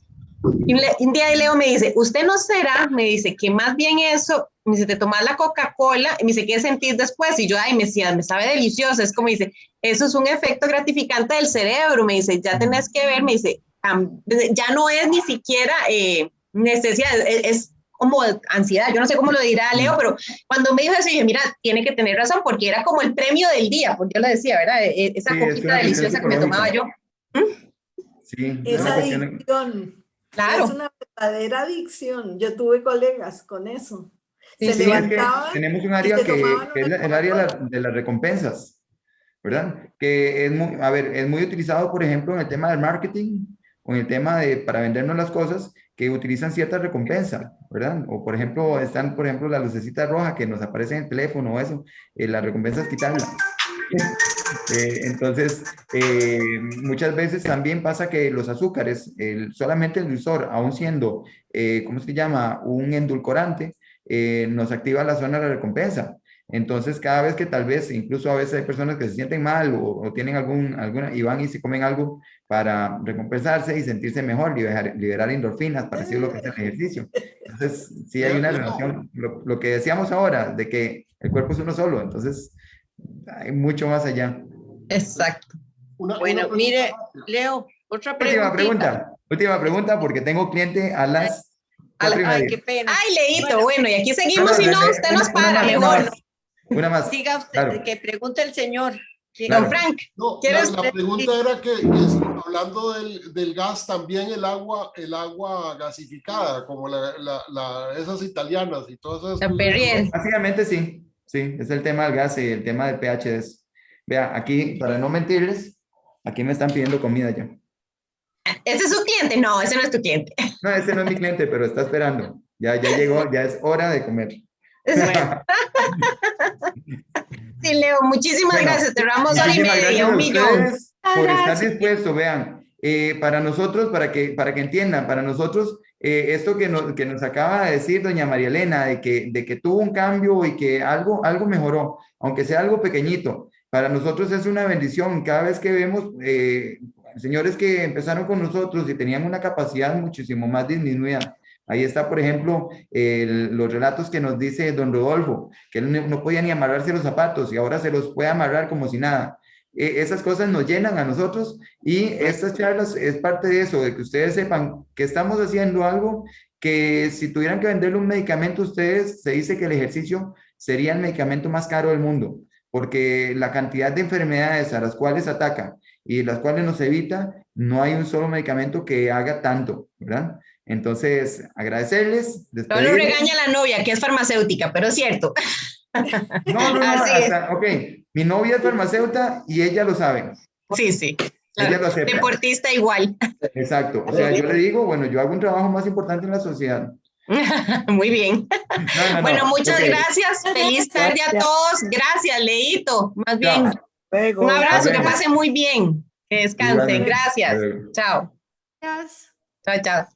Y un día Leo me dice, ¿usted no será? Me dice, que más bien eso, me dice, te tomas la Coca-Cola, y me dice, ¿qué sentís después? Y yo, me decía, me sabe delicioso. Es como dice, eso es un efecto gratificante del cerebro. Me dice, ya tenés que ver, me dice, ya no es ni siquiera necesidad, es como ansiedad, yo no sé cómo lo dirá Leo, pero cuando me dijo eso, dije, mira, tiene que tener razón, porque era como el premio del día, porque yo le decía, ¿verdad? Esa coquita deliciosa que me tomaba yo. Sí, esa adicción. Claro. Es una verdadera adicción. Yo tuve colegas con eso. Se levantaban. Es que tenemos un área que es el área de las recompensas, ¿verdad? Que es muy utilizado, por ejemplo, en el tema del marketing, o en el tema para vendernos las cosas, que utilizan cierta recompensa, ¿verdad? O por ejemplo, la lucecita roja que nos aparece en el teléfono o eso, la recompensa es quitarla. Entonces, muchas veces también pasa que los azúcares, solamente el dulzor, aún siendo, ¿cómo se llama? Un endulcorante, nos activa la zona de la recompensa. Entonces, cada vez que tal vez, incluso a veces hay personas que se sienten mal o tienen alguna y van y se comen algo para recompensarse y sentirse mejor, liberar endorfinas, parecido a lo que es el ejercicio. Entonces, sí hay una relación, lo que decíamos ahora, de que el cuerpo es uno solo, entonces hay mucho más allá. Exacto. Bueno, mire, Leo, otra Última pregunta, porque tengo cliente a las 4:30. Ay, qué pena. Ay, Leito, bueno, y aquí seguimos, si no, usted nos para mejor. Una más. Siga usted, claro. que pregunte el señor. Don Frank, No, ¿quieres? la pregunta era que hablando del gas, también el agua gasificada, como esas italianas y todas esas. Perrier. Básicamente sí, es el tema del gas y el tema del pH de eso. Vea, aquí, para no mentirles, aquí me están pidiendo comida ya. ¿Ese es su cliente? No, ese no es tu cliente. No, ese no es mi cliente, pero está esperando. Ya llegó, ya es hora de comer. Sí, Leo, muchísimas gracias. Cerramos hora y Muchísimas media, gracias a 1 millón. ustedes por estar dispuestos. Vean, para nosotros, para que entiendan, para nosotros, esto que nos acaba de decir doña María Elena, de que tuvo un cambio y que algo mejoró, aunque sea algo pequeñito, para nosotros es una bendición. Cada vez que vemos señores que empezaron con nosotros y tenían una capacidad muchísimo más disminuida. Ahí está, por ejemplo, los relatos que nos dice don Rodolfo, que él no podía ni amarrarse los zapatos y ahora se los puede amarrar como si nada. Esas cosas nos llenan a nosotros y estas charlas es parte de eso, de que ustedes sepan que estamos haciendo algo que si tuvieran que venderle un medicamento a ustedes, se dice que el ejercicio sería el medicamento más caro del mundo, porque la cantidad de enfermedades a las cuales ataca y las cuales nos evita, no hay un solo medicamento que haga tanto, ¿verdad? Entonces, agradecerles. No lo regaña la novia, que es farmacéutica, pero es cierto. No, ok. Mi novia es farmacéutica y ella lo sabe. Sí. Claro. Ella lo acepta. Deportista igual. Exacto. O sea, yo le digo, bueno, yo hago un trabajo más importante en la sociedad. Muy bien. Bueno, muchas gracias. Feliz tarde a Gracias. todos. Gracias, Leito. Más bien. Un abrazo, que pase muy bien. Que descansen. Gracias. Chao. Gracias. Chao.